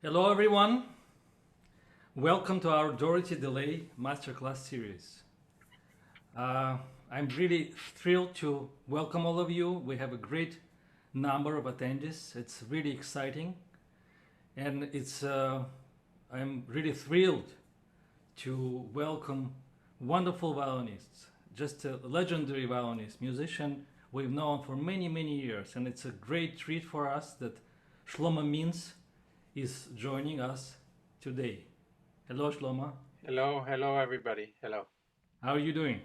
Hello, everyone. Welcome to our Dorothy DeLay MasterClass Series. Uh, I'm really thrilled to welcome all of you. We have a great number of attendees. It's really exciting, and I'm really thrilled to welcome wonderful violinists, just a legendary violinist, musician we've known for many, many years, and it's a great treat for us that Shlomo Mintz is joining us today. Hello, Shlomo. Hello, everybody. Hello. How are you doing?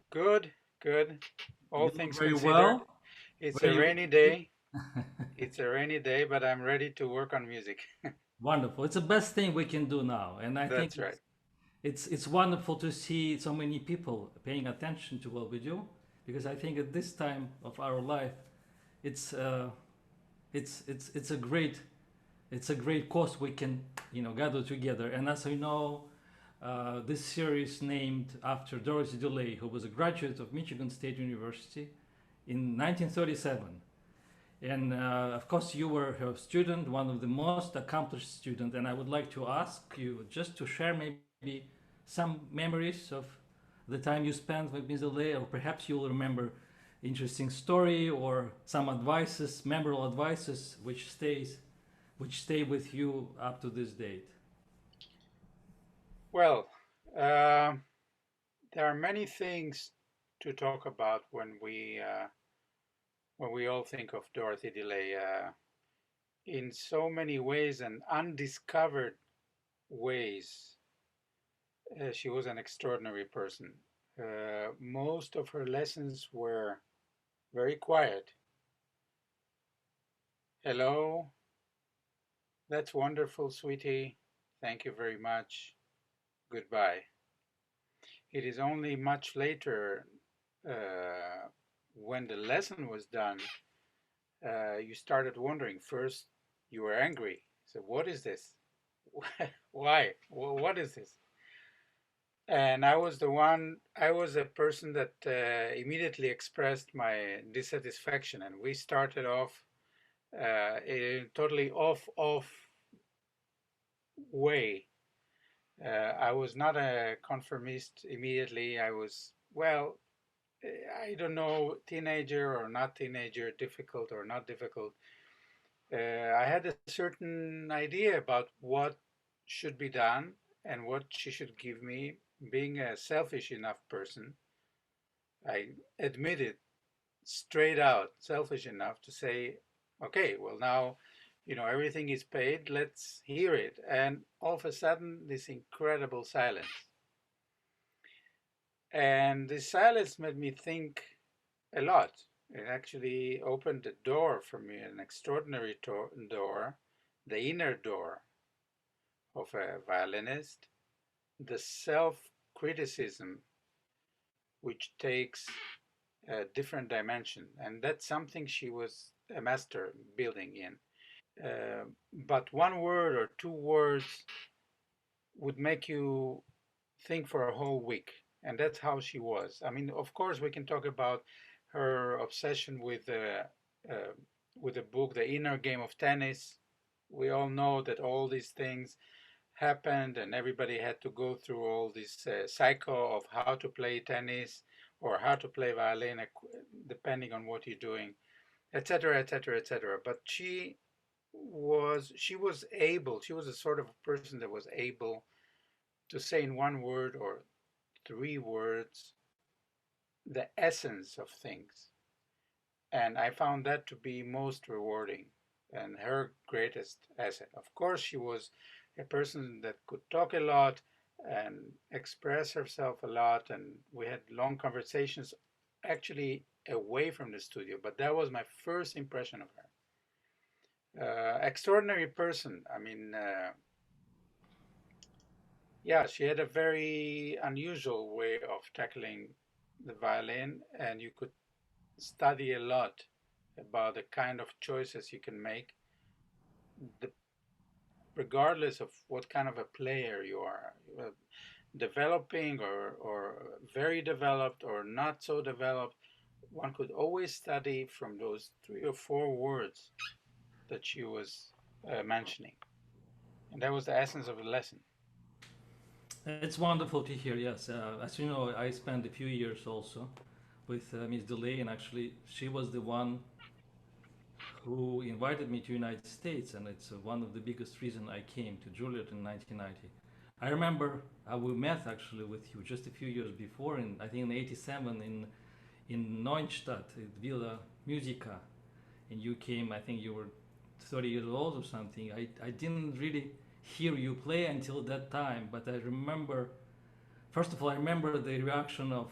Good, good. All You look things very considered, well. it's a Very rainy day. It's a rainy day, but I'm ready to work on music. wonderful. It's the best thing we can do now, and I think That's right. it's wonderful to see so many people paying attention to what we do, because I think at this time of our life, it's uh, it's a great cause we can gather together. And as you know, this series named after Dorothy DeLay, who was a graduate of Michigan State University in 1937. And of course, you were her student, one of the most accomplished students. And I would like to ask you just to share maybe some memories of the time you spent with Ms. DeLay, or perhaps you'll remember interesting story or some advices, memorable advices, which stay with you up to this date. Well, uh, there are many things to talk about when we all think of Dorothy DeLay. In so many ways and undiscovered ways, she was an extraordinary person. Most of her lessons were very quiet. Hello, that's wonderful, sweetie. Thank you very much. Goodbye. It is only much later, uh, when the lesson was done, you started wondering. First, you were angry. So, what is this? Why? What is this? And I was a person that immediately expressed my dissatisfaction, and we started off in a totally off way. I was not a conformist immediately. I was, well, I don't know, teenager or not teenager, difficult or not difficult. I had a certain idea about what should be done and what she should give me. Being a selfish enough person, I admitted straight out, selfish enough to say, okay, well, now, everything is paid, let's hear it. And all of a sudden, this incredible silence. And the silence made me think a lot. It actually opened the door for me, an extraordinary door, the inner door of a violinist, the self criticism, which takes a different dimension. And that's something she was a master building in. But one word or two words would make you think for a whole week. And that's how she was. I mean, of course, we can talk about her obsession with the book, The Inner Game of Tennis. We all know that all these things happened, and everybody had to go through all this cycle of how to play tennis or how to play violin, depending on what you're doing, etc., etc., etc. But she was able. She was a sort of person that was able to say in one word or three words the essence of things. And I found that to be most rewarding and her greatest asset. Of course, she was a person that could talk a lot and express herself a lot, and we had long conversations actually away from the studio, but that was my first impression of her. Extraordinary person. I mean, yeah, she had a very unusual way of tackling the violin, and you could study a lot about the kind of choices you can make, the, regardless of what kind of a player you are, developing or very developed or not so developed. One could always study from those three or four words that she was mentioning. And that was the essence of the lesson. It's wonderful to hear. Yes, as you know, I spent a few years also with Miss DeLay, and actually, she was the one who invited me to United States, and it's one of the biggest reason I came to Juilliard in 1990. I remember we met actually with you just a few years before, in I think in '87 in Neustadt at Villa Musica, and you came. I think you were 30 years old or something. I didn't really hear you play until that time, but I remember. First of all, I remember the reaction of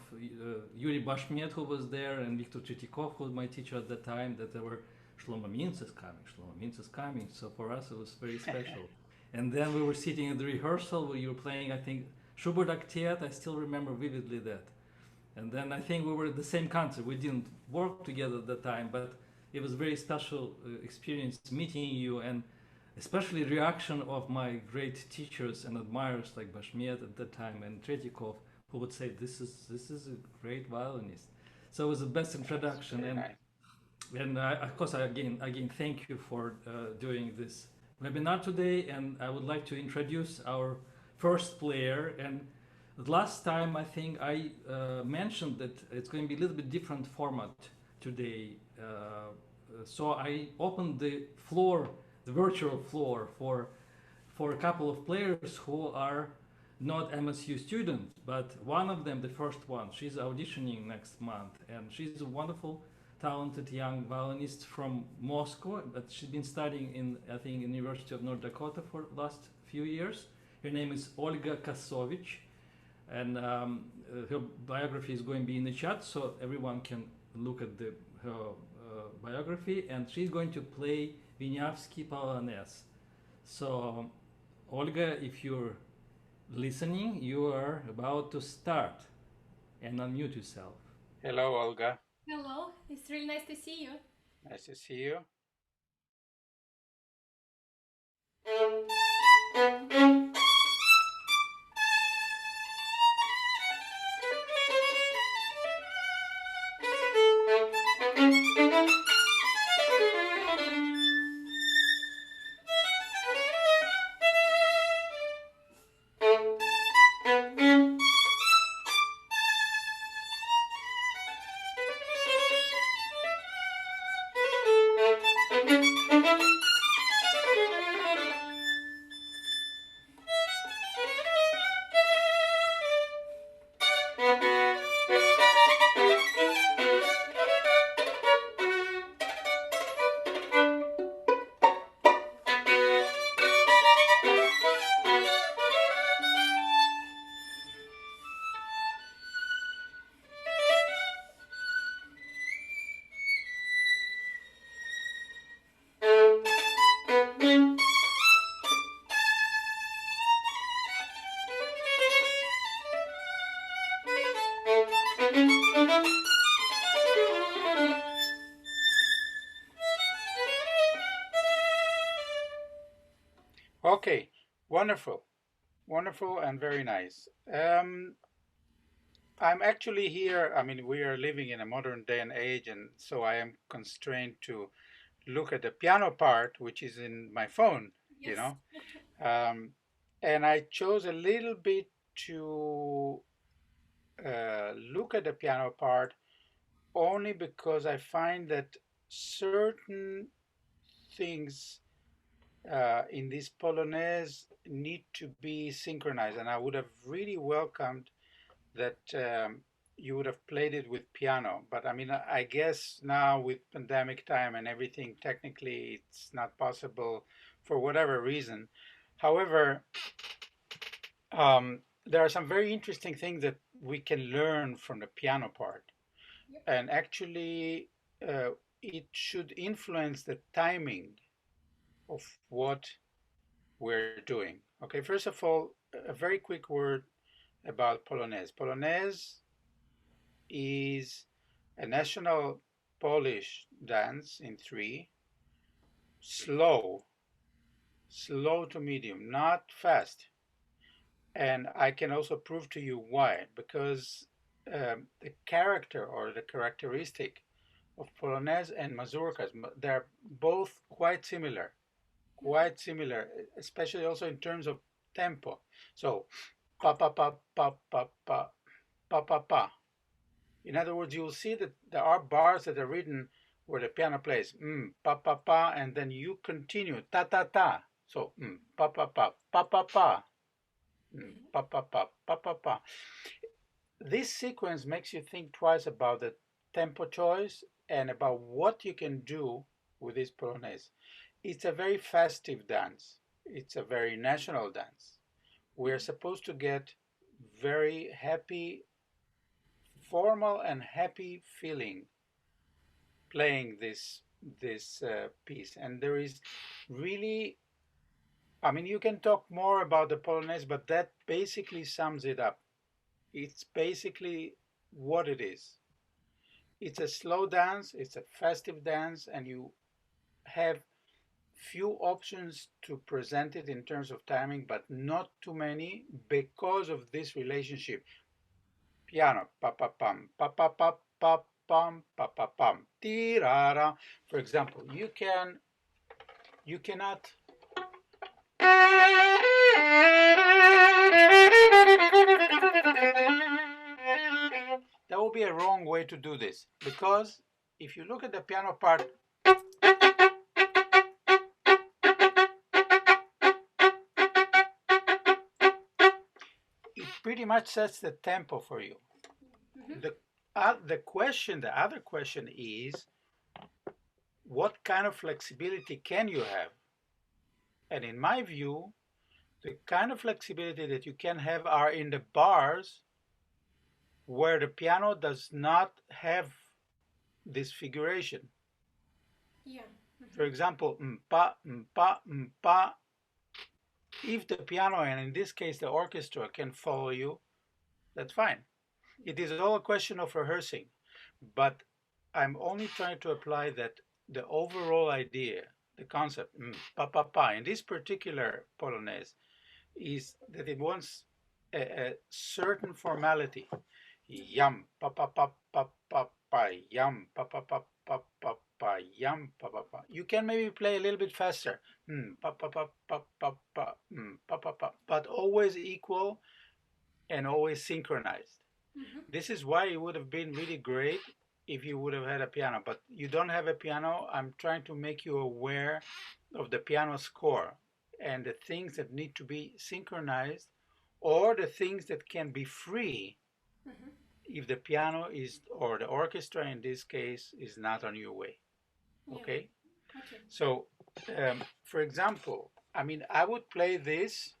Yuri Bashmet, who was there, and Viktor Tretyakov, who was my teacher at that time, that there were Shlomo Mintz is coming, Shlomo Mintz is coming. So for us, it was very special. And then we were sitting at the rehearsal where you were playing, I think, Schubert Octet. I still remember vividly that. And then I think we were at the same concert. We didn't work together at that time, but it was a very special experience meeting you, and especially reaction of my great teachers and admirers like Bashmet at that time and Tretyakov, who would say, this is a great violinist. So it was the best introduction. And Nice. and of course, I again thank you for doing this webinar today. And I would like to introduce our first player. And last time, I think I mentioned that it's going to be a little bit different format today. So I opened the floor, the virtual floor, for a couple of players who are not MSU students, but one of them, the first one, she's auditioning next month, and she's a wonderful, talented young violinist from Moscow, but she's been studying in, I think, University of North Dakota for the last few years. Her name is Olga Kasovich, and her biography is going to be in the chat, so everyone can look at her biography, and she's going to play Wieniawski Polonaise. So, Olga, if you're listening, you are about to start, and unmute yourself. Hello, Olga. Hello, it's really nice to see you. Nice to see you. Okay, wonderful, wonderful, and very nice. I'm actually here. I mean, we are living in a modern day and age, and so I am constrained to look at the piano part, which is in my phone, you Yes. know. And I chose a little bit to look at the piano part only because I find that certain things in this Polonaise need to be synchronized, and I would have really welcomed that you would have played it with piano. But I mean, I guess now with pandemic time and everything, technically it's not possible for whatever reason. However, there are some very interesting things that we can learn from the piano part. Yep. And actually, it should influence the timing of what we're doing. Okay, first of all, a very quick word about Polonaise. Polonaise is a national Polish dance in three, slow, slow to medium, not fast. And I can also prove to you why, because the character or the characteristic of Polonaise and mazurkas, they're both quite similar, quite similar, especially also in terms of tempo. So, pa pa pa pa pa pa pa pa pa. In other words, you'll see that there are bars that are written where the piano plays pa pa pa, and then you continue ta ta ta. So pa pa pa pa pa pa pa pa pa pa pa pa. This sequence makes you think twice about the tempo choice and about what you can do with this polonaise. It's a very festive dance. It's a very national dance. We're supposed to get very happy, formal and happy feeling playing this piece. And there is really, I mean, you can talk more about the polonaise, but that basically sums it up. It's basically what it is. It's a slow dance, it's a festive dance, and you have few options to present it in terms of timing, but not too many because of this relationship. Piano, pa pa pam, pa pa pa pa pam, pa pa pam, tirara. For example, you cannot. That would be a wrong way to do this, because if you look at the piano part, it pretty much sets the tempo for you. The other question is, what kind of flexibility can you have? And in my view, the kind of flexibility that you can have are in the bars where the piano does not have this figuration. Yeah. For example, pa, pa, pa. If the piano, and in this case the orchestra, can follow you, that's fine. It is all a question of rehearsing. But I'm only trying to apply that the overall idea, the concept, pa pa pa, in this particular polonaise, is that it wants a certain formality. Yam pa pa pa pa pa pa, yam pa pa pa pa pa pa, yam pa pa pa. You can maybe play a little bit faster, pa pa pa pa pa pa, pa pa pa, but always equal and always synchronized. This is why it would have been really great if you would have had a piano, but you don't have a piano. I'm trying to make you aware of the piano score and the things that need to be synchronized, or the things that can be free if the piano is, or the orchestra in this case, is not on your way. Okay? Okay. So, for example, I mean, I would play this.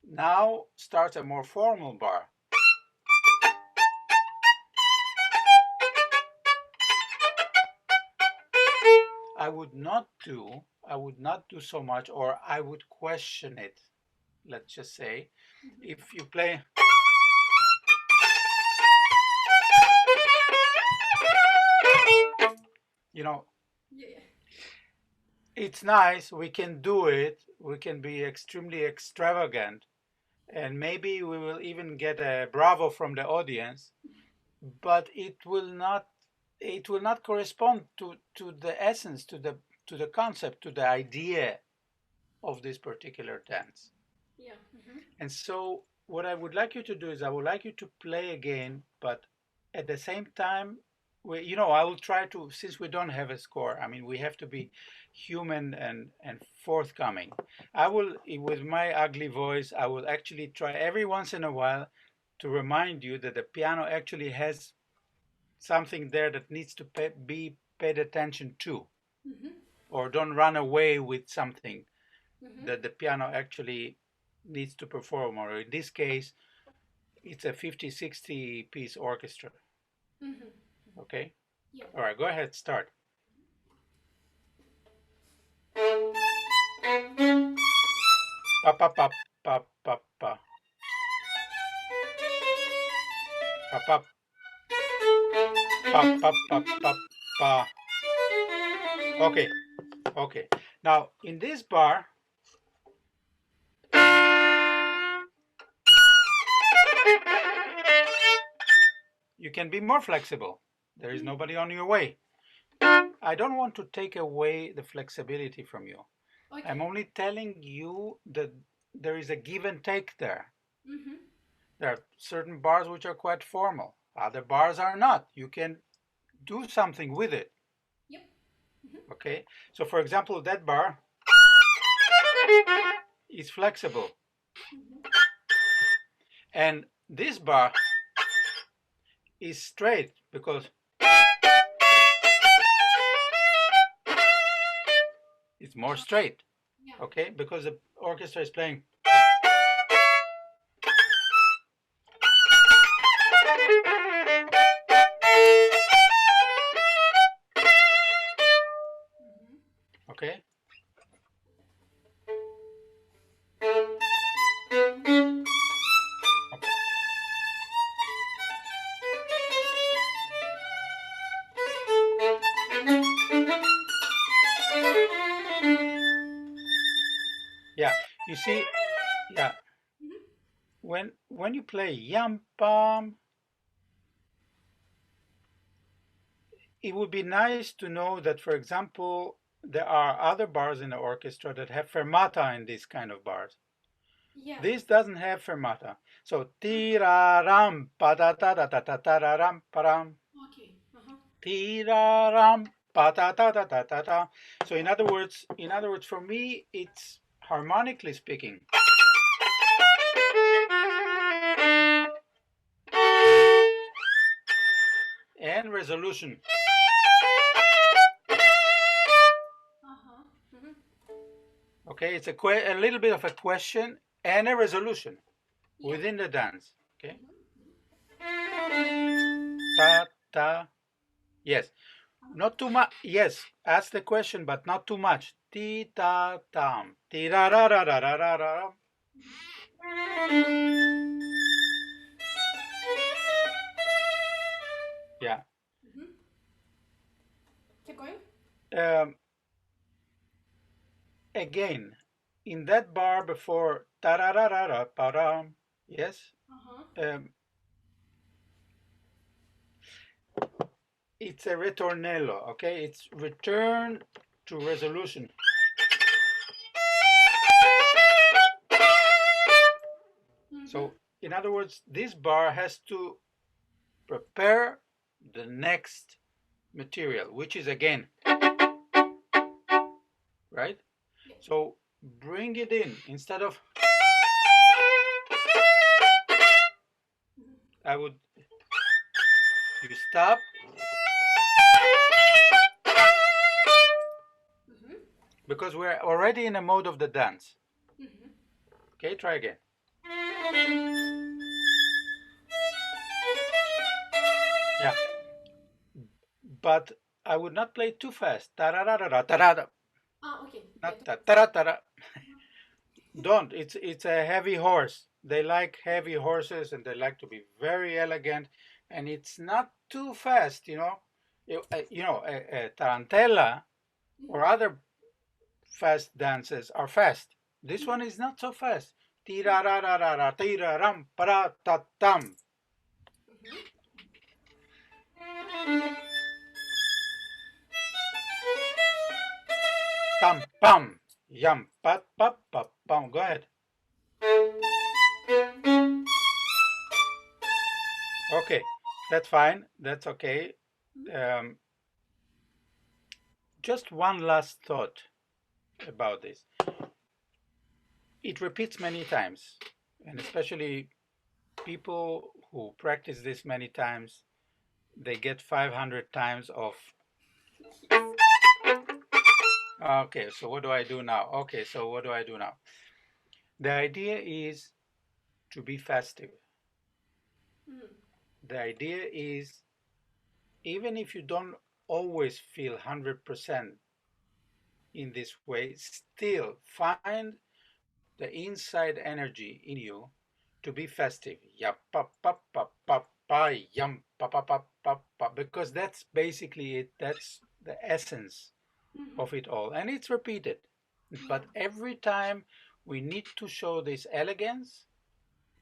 Now starts a more formal bar. I would not do so much, or I would question it. Let's just say, if you play, you know, Yeah. it's nice, we can do it, we can be extremely extravagant, and maybe we will even get a bravo from the audience, but it will not correspond to the essence, to the concept, to the idea of this particular dance. Yeah. And so what I would like you to do is, I would like you to play again, but at the same time, I will try to, since we don't have a score, I mean, we have to be human and forthcoming. I will, with my ugly voice, I will actually try every once in a while to remind you that the piano actually has something there that needs to be paid attention to. Or don't run away with something that the piano actually needs to perform, or in this case, it's a 50-60 piece orchestra. Okay? Yeah. All right, go ahead, start. Pa pa pa pa pa pa. Pa pa pa pa pa pa pa. Okay, okay. Now in this bar, you can be more flexible. There is nobody on your way. I don't want to take away the flexibility from you. Okay. I'm only telling you that there is a give and take there. Mm-hmm. There are certain bars which are quite formal. Other bars are not. You can do something with it. Yep. Mm-hmm. Okay. So for example, that bar is flexible. Mm-hmm. And this bar is straight because it's more straight. Yeah. Okay, because the orchestra is playing. Mm-hmm. Okay. Yeah, you see, yeah. Mm-hmm. When you play yam pam, it would be nice to know that, for example, there are other bars in the orchestra that have fermata in these kind of bars. Yeah. This doesn't have fermata. So tiraram pa da da da da da da ram param. Okay. Uh-huh. Tiraram pa da da da da da da. So in other words, for me, it's harmonically speaking. And resolution. Uh-huh. Mm-hmm. Okay, it's a little bit of a question and a resolution Yeah. within the dance. Okay. Mm-hmm. Ta ta. Yes. Not too much. Yes. Ask the question, but not too much. Ti ta tam. Ti ra ra ra ra ra ra ra. Yeah. Mm-hmm. Keep going. Um, Again, in that bar before ta ra ra ra ra pa ram. Yes. Uh-huh. It's a ritornello. Okay. It's return to resolution. Mm-hmm. So, in other words, this bar has to prepare the next material, which is again, right? Yeah. So bring it in instead of, I would, you stop, Mm-hmm. because we're already in a mode of the dance. Mm-hmm. Okay, try again. Yeah, but I would not play too fast. Ta-ra-ra-ra-ra, ta-ra-ra. Ah, okay. Not Yeah. ta-ra-ta-ra. Don't. It's a heavy horse. They like heavy horses and they like to be very elegant, and it's not too fast. A tarantella or other fast dances are fast. This one is not so fast. Tira ra ra ra ra tira ram para ta tam. Tam pam yam pat pap pap pam. Go ahead. Okay, that's fine. That's okay. Just one last thought about this. It repeats many times, and especially people who practice this many times, they get 500 times of. Okay, so what do I do now? Okay, so what do I do now? The idea is to be festive. The idea is, even if you don't always feel 100% in this way, still find the inside energy in you to be festive. Ya pa pa pa pa pa yum pa pa pa pa pa, because that's basically it. That's the essence of it all, and it's repeated. But every time we need to show this elegance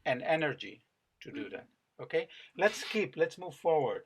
and energy to do that. Okay, let's move forward.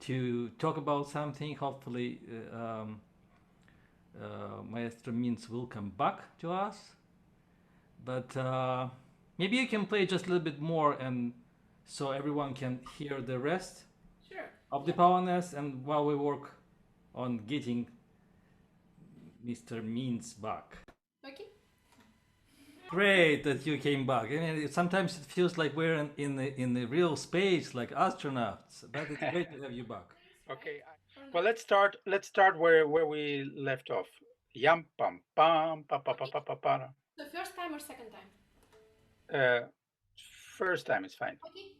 to talk about something. Hopefully, Maestro Mintz will come back to us. But maybe you can play just a little bit more, and so everyone can hear the rest Sure. of the Polonaise, and while we work on getting Mr. Mintz back. Okay. Great that you came back. I mean, sometimes it feels like we're in the real space, like astronauts. But it's great to have you back. Okay. Well, let's start. Let's start where we left off. Yam pam pam pa pa pa pa pa pa. So first time or second time? First time is fine. Okay.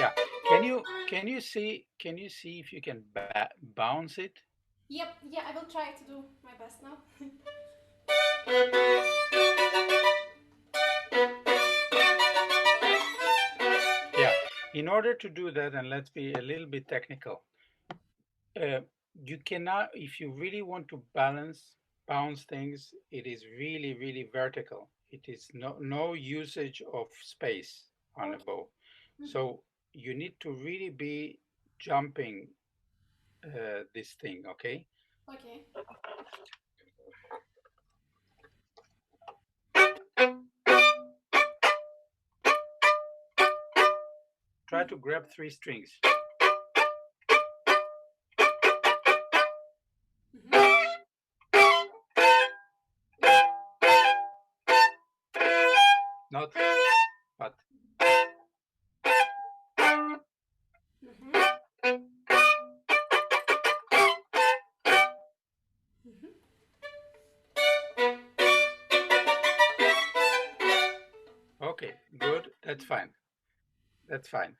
Yeah. Can you see if you can bounce it? Yep. Yeah, I will try to do my best now. Yeah. In order to do that, and let's be a little bit technical, you cannot, if you really want to bounce things, it is really, really vertical. It is no usage of space on a bow. So you need to really be jumping this thing, okay? Okay. Try to grab 3 strings. Not, but. Okay, good. That's fine. That's fine.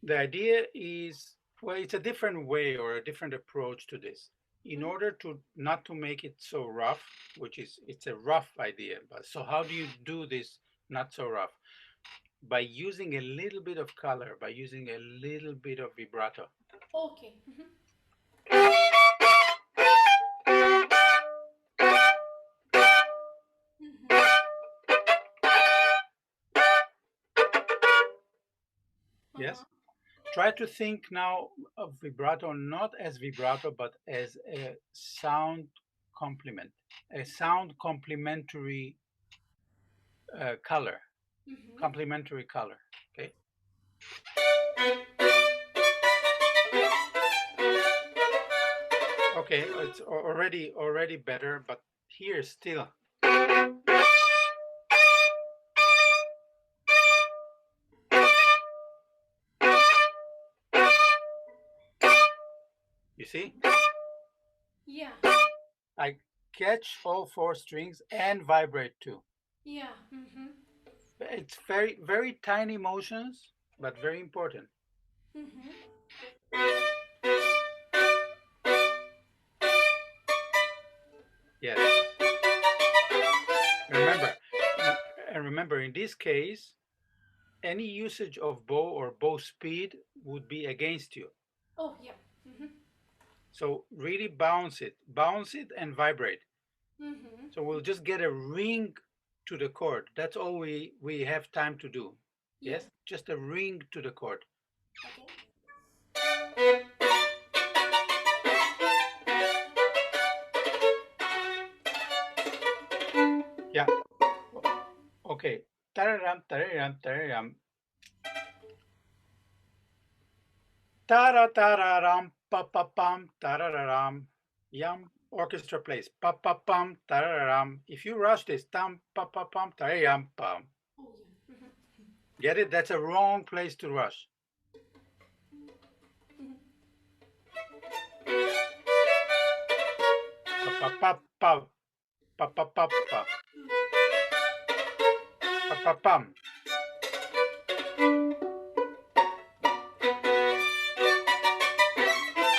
The idea is, well, it's a different way or a different approach to this. In order to not to make it so rough, which is, it's a rough idea, but so how do you do this not so rough? By using a little bit of color, by using a little bit of vibrato. Okay. Yes. Try to think now of vibrato not as vibrato, but as a sound complement, a sound complementary color, complementary color. Okay. Okay, it's already better, but here still. You see? Yeah. I catch all 4 strings and vibrate too. Yeah. It's very, very tiny motions, but very important. Yes. Remember, in this case, any usage of bow or bow speed would be against you. Oh, yeah. So really bounce it and vibrate. So we'll just get a ring to the chord. That's all we have time to do. Yeah. Yes, just a ring to the chord. Okay. Yeah. Okay. Tararam, tararam, tararam. Tara tararam, pa pa pam, tararam. Yam. Orchestra plays pa pa pam, tararam. If you rush this, tam pa pa pam, tararam pam. Oh, yeah. Get it? That's a wrong place to rush. Pa pa pa pa pa pa pa pa pa pa pam.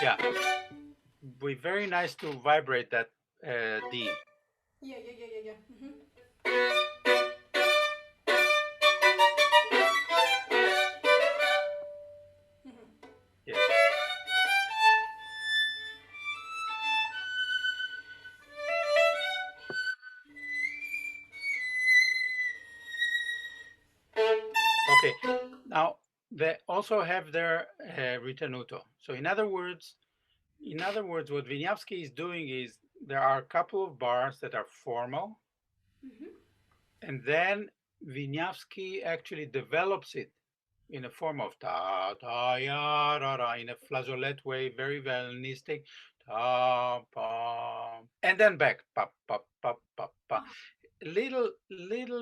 Yeah, be very nice to vibrate that D. Yeah. Yes. Okay, now they also have their ritenuto. So in other words, what Wieniawski is doing is there are a couple of bars that are formal, and then Wieniawski actually develops it in a form of ta ta ya ra ra in a flageolet way, very violinistic, ta pa, and then back pa pa pa pa pa. Little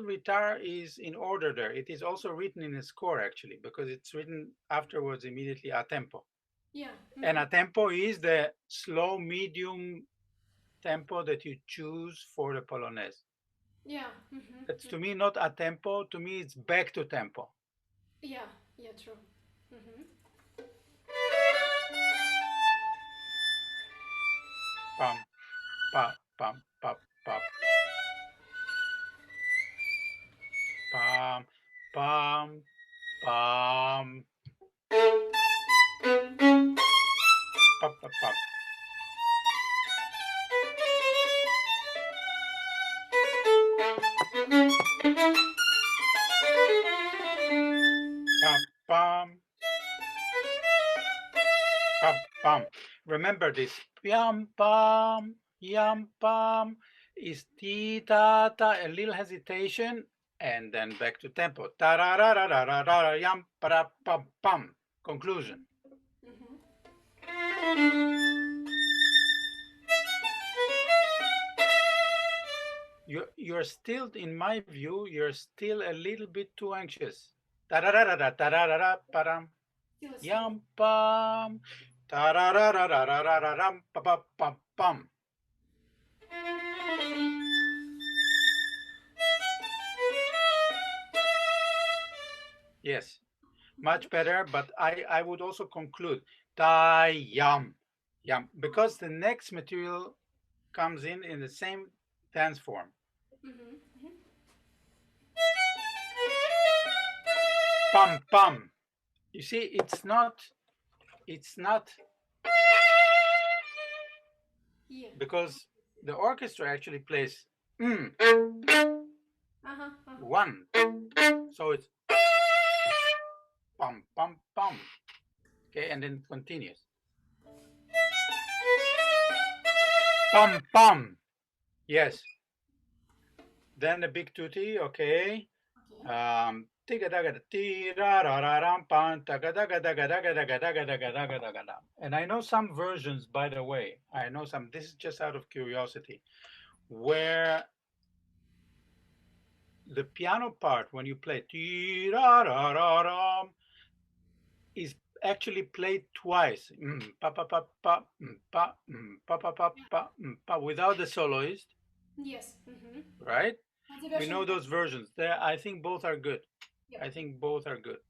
guitar is in order there. It is also written in a score actually, because it's written afterwards immediately a tempo. Yeah. And a tempo is the slow medium tempo that you choose for the polonaise. Yeah. That's to me not a tempo. To me, it's back to tempo. Yeah. Yeah. True. Pam, pa, pam, pa, pa, pam, pam, pam, pa, pa, pa. Pam, pam, pam. Remember this. Yam, pam, yam, pam is ti, ta, ta, a little hesitation, and then back to tempo. Ta, ra, ra, ra, ra, ra, ra, yam, pa, pam, pam. Conclusion. You're still, in my view, you're still a little bit too anxious. Ta-ra-ra-ra-ra, ta-ra-ra-ra, pa-ram. Yam pam, tararararararam, pa pa pam pam. Yes, much better. But I would also conclude ta yam yam, because the next material comes in the same dance form. Pam pam. You see, it's not. Yeah. Because the orchestra actually plays one, so it's pam pam pam. Okay, and then it continues. Pam pam. Yes. Then the big tutti. Okay. And I know some versions, by the way, I know some, this is just out of curiosity, where the piano part, when you play is actually played twice, without the soloist. Yes. Right? We know those versions. There, I think both are good. Yep. I think both are good.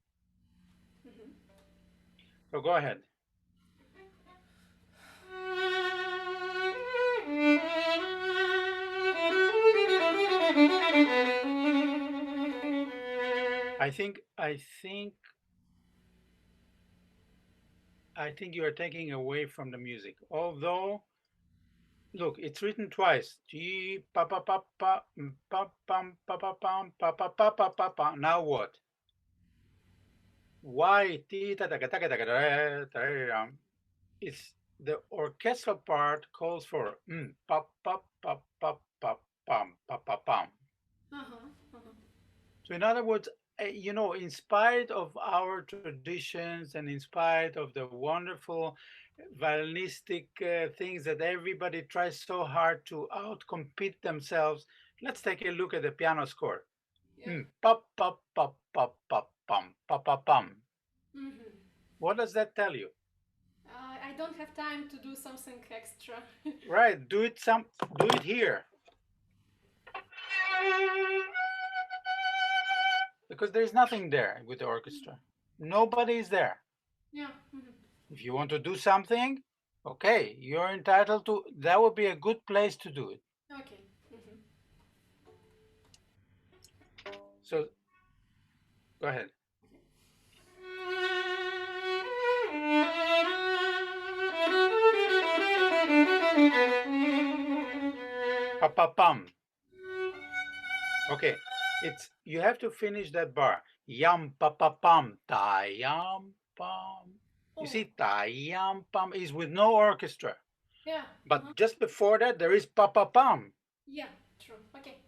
So go ahead. I think you are taking away from the music. Although, look, it's written twice. G pa pa pa pa pa pam pa pa pam pa pa pa pa pa pa. Now what? Why ti ta ta ta ta ta ta? It's the orchestral part calls for pa pa pa pa pa pam pa pa pam. So in other words, you know, in spite of our traditions and in spite of the wonderful violinistic things that everybody tries so hard to outcompete themselves, let's take a look at the piano score. Pop, pop, pop, pop, pop, pum, pop, pop, pum. What does that tell you? I don't have time to do something extra. Right, do it here. Because there's nothing there with the orchestra. Nobody is there. Yeah. If you want to do something, okay, you're entitled to, that would be a good place to do it. Okay. So, go ahead. Pa-pa-pam. Okay, you have to finish that bar. Yam pa pa pam, ta yam pam. You Oh. see, ta yam pam is with no orchestra. Yeah. But just before that, there is pa pa pam. Yeah, true. Okay.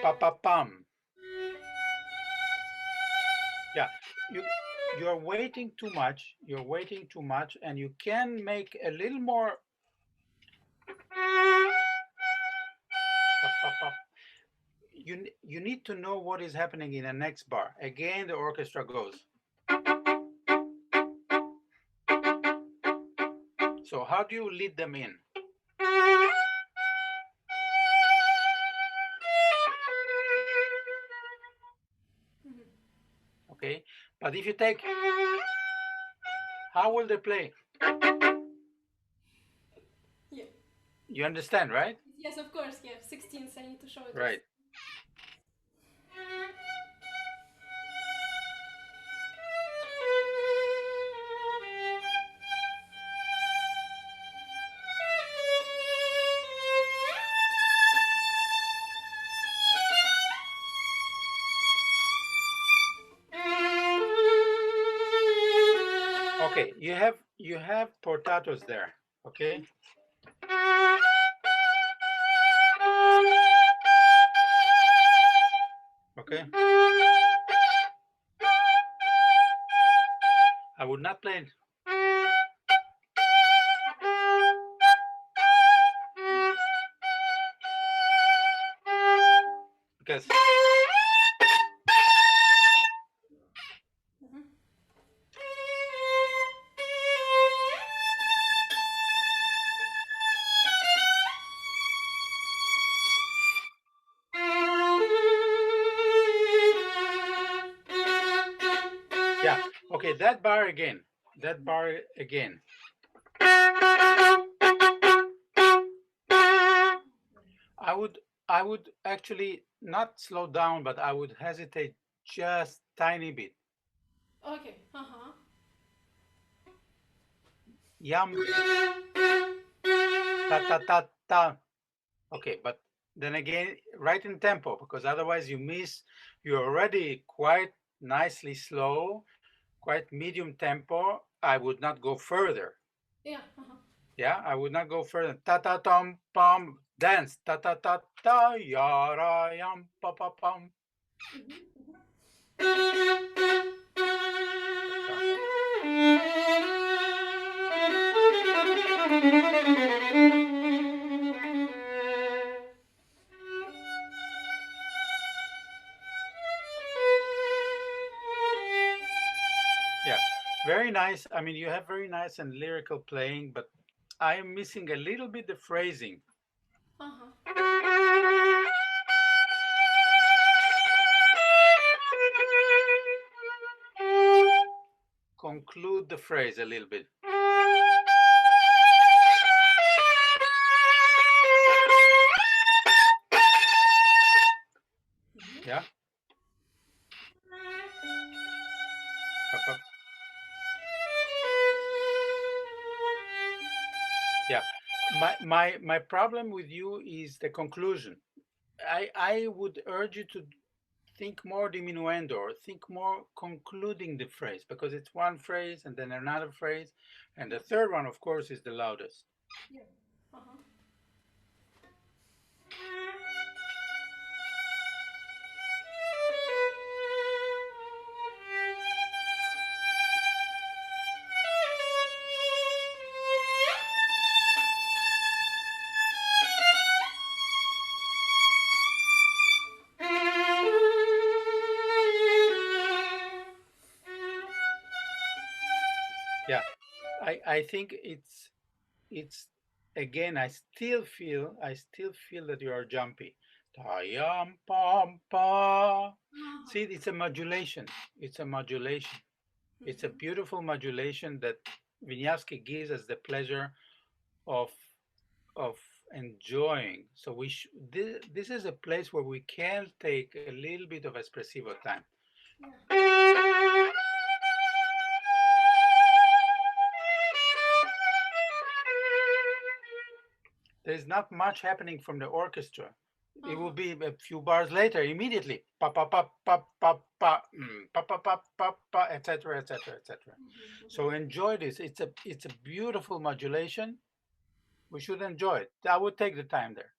Pa pa pam. Yeah, you're waiting too much. You're waiting too much, and you can make a little more. You need to know what is happening in the next bar. Again, the orchestra goes. So how do you lead them in? Okay, but if you take, how will they play? Yeah. You understand, right? Yes, of course. Yeah, 16th. I need to show it. Right. Okay, you have portatos there. Okay. Okay. I would not play it. Because yeah, okay, that bar again. That bar again. I would actually not slow down, but I would hesitate just tiny bit. Okay. Yam ta ta ta ta. Okay, but then again, right in tempo, because otherwise you miss. You're already quite nicely slow, quite medium tempo. I would not go further. Yeah. Yeah, I would not go further. Ta ta tom pom dance. Ta ta ta ta ya ra yam pa pa pam. Yeah, very nice. I mean, you have very nice and lyrical playing, but I am missing a little bit the phrasing. Conclude the phrase a little bit. Yeah. Yeah. My problem with you is the conclusion. I would urge you to think more diminuendo, or think more concluding the phrase, because it's one phrase and then another phrase, and the third one, of course, is the loudest. Yeah. Yeah, I think it's again, I still feel that you are jumpy. Ta-yam, pam, pa. See, it's a modulation. It's a modulation. It's a beautiful modulation that Wieniawski gives us the pleasure of enjoying. So this is a place where we can take a little bit of espressivo time. there's not much happening from the orchestra. It will be a few bars later, immediately, pa pa pa pa pa pa pa pa pa pa pa, etc., etc., etc. So enjoy this. It's a beautiful modulation. We should enjoy it. I would take the time there.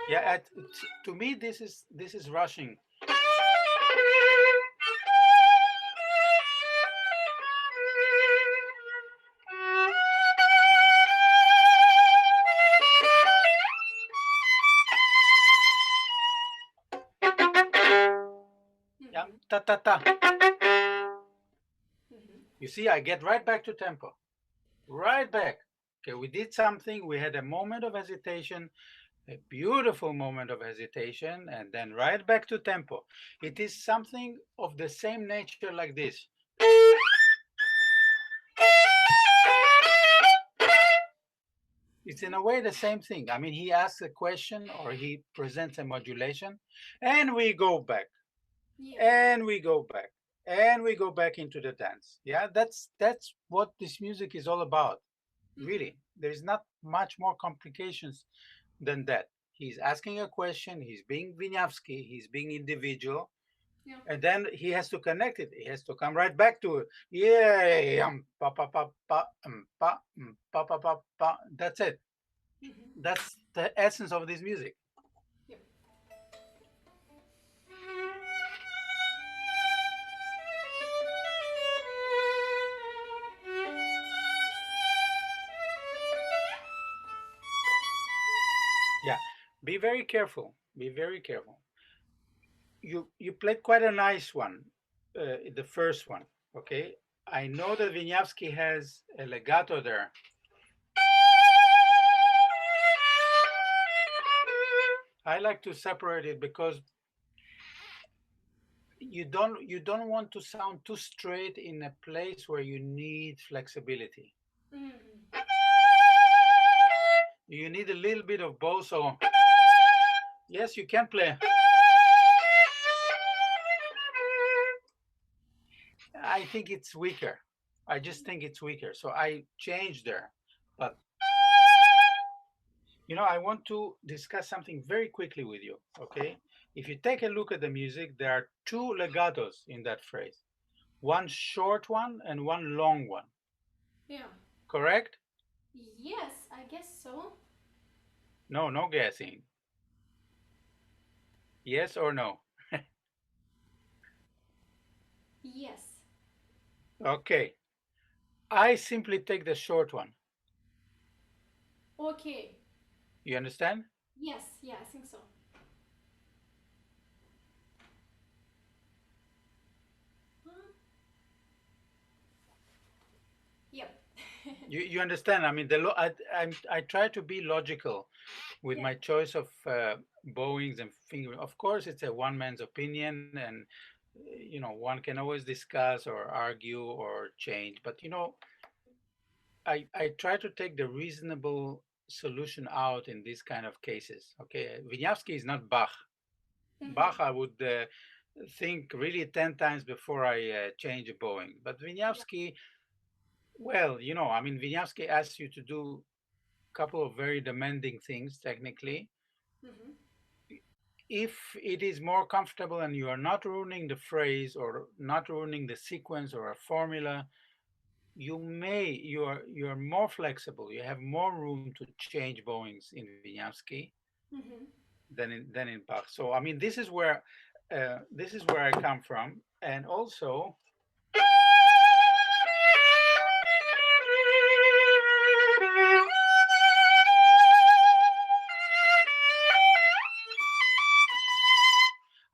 Yeah, to me this is rushing. Yeah, ta ta ta. You see, I get right back to tempo. Right back. Okay, we did something. We had a moment of hesitation, a beautiful moment of hesitation, and then right back to tempo. It is something of the same nature like this. It's in a way the same thing. I mean, he asks a question or he presents a modulation, and we go back, and we go back, and we go back into the dance. Yeah, that's what this music is all about. Really, there's not much more complications than that. He's asking a question, he's being Wieniawski, he's being individual, and then he has to connect it. He has to come right back to it. Yeah, pa pa pa pa pa pa pa pa pa. That's it. That's the essence of this music. Yeah, be very careful. Be very careful. You played quite a nice one, the first one. Okay, I know that Wieniawski has a legato there. I like to separate it because you don't want to sound too straight in a place where you need flexibility. You need a little bit of both. So yes, you can play. I think it's weaker. I just think it's weaker. So I changed there. But I want to discuss something very quickly with you. Okay. If you take a look at the music, there are two legatos in that phrase. One short one and one long one. Yeah. Correct? Yes, I guess so. No, no guessing. Yes or no? Yes. Okay. I simply take the short one. Okay. You understand? Yes, yeah, I think so. Yep. You understand? I mean, I try to be logical with my choice of bowings and fingering. Of course, it's a one man's opinion, and one can always discuss or argue or change. But I try to take the reasonable solution out in these kind of cases. Okay, Wieniawski is not Bach. Bach, I would think really 10 times before I change a bowing. But Wieniawski, well, I mean, Wieniawski asks you to do a couple of very demanding things technically. If it is more comfortable and you are not ruining the phrase or not ruining the sequence or a formula, you are more flexible. You have more room to change bowings in Wieniawski than in Bach. So I mean, this is where I come from, and also.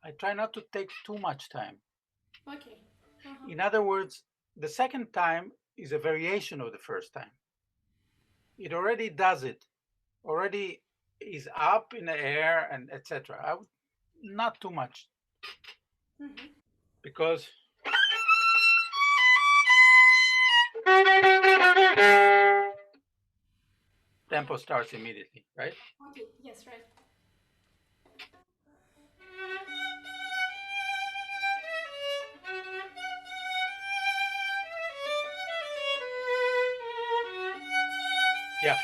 I try not to take too much time. Okay. In other words, the second time is a variation of the first time. It already does it, already is up in the air and etc. Not too much, because tempo starts immediately, right? Okay, yes, right. Yeah,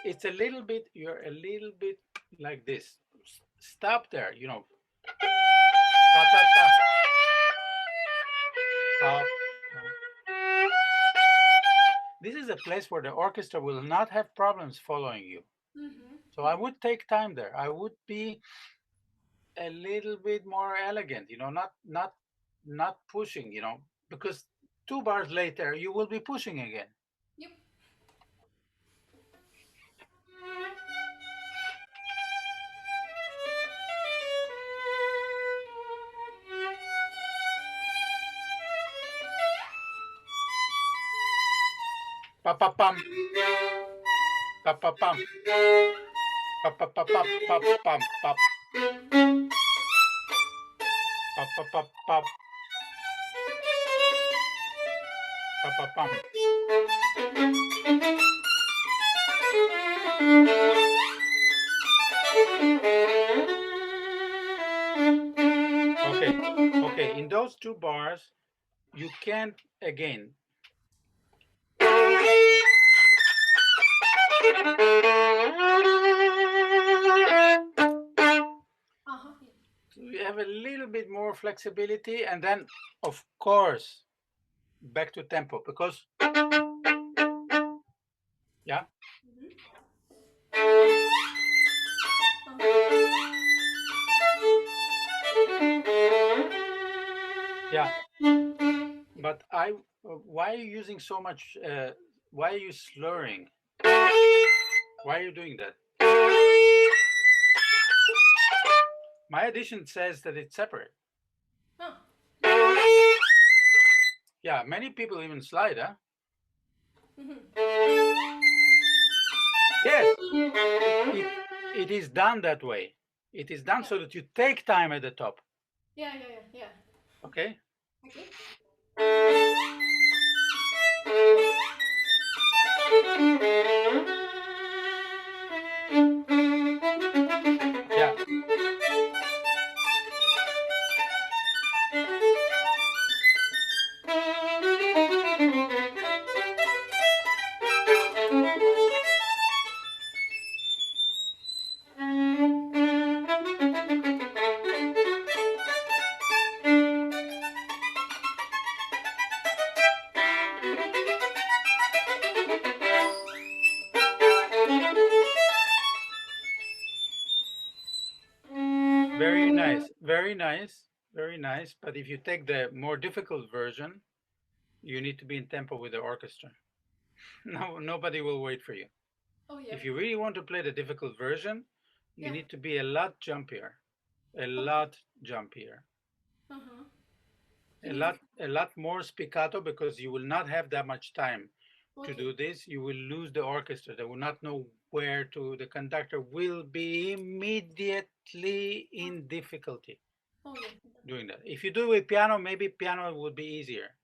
it's a little bit, you're a little bit like this. Stop there, you know. Ta, ta, ta. Stop. This is a place where the orchestra will not have problems following you. So I would take time there. I would be a little bit more elegant, you know, not pushing, you know, because 2 bars later you will be pushing again. Yep. Pa pa pam. Pa pa pam. Pa pa pa pa pa pam pap. Pa pa pa pa. Pa pa pam. Okay, in those 2 bars, you can't again. So you have a little bit more flexibility, and then, of course, back to tempo, because, yeah. Yeah, but why are you using so much, why are you slurring? Why are you doing that? My edition says that it's separate. Huh. Yeah, many people even slide, huh? Yes, it is done that way. It is done so that you take time at the top. Yeah. Okay? Okay. Yeah. Very nice, very nice, very nice. But if you take the more difficult version, you need to be in tempo with the orchestra. No, nobody will wait for you. Oh yeah. If you really want to play the difficult version, you Yeah. need to be a lot jumpier, a lot jumpier, a lot more spiccato, because you will not have that much time to do this. You will lose the orchestra. They will not know where to. The conductor will be immediately in difficulty doing that. If you do it with piano, maybe piano would be easier.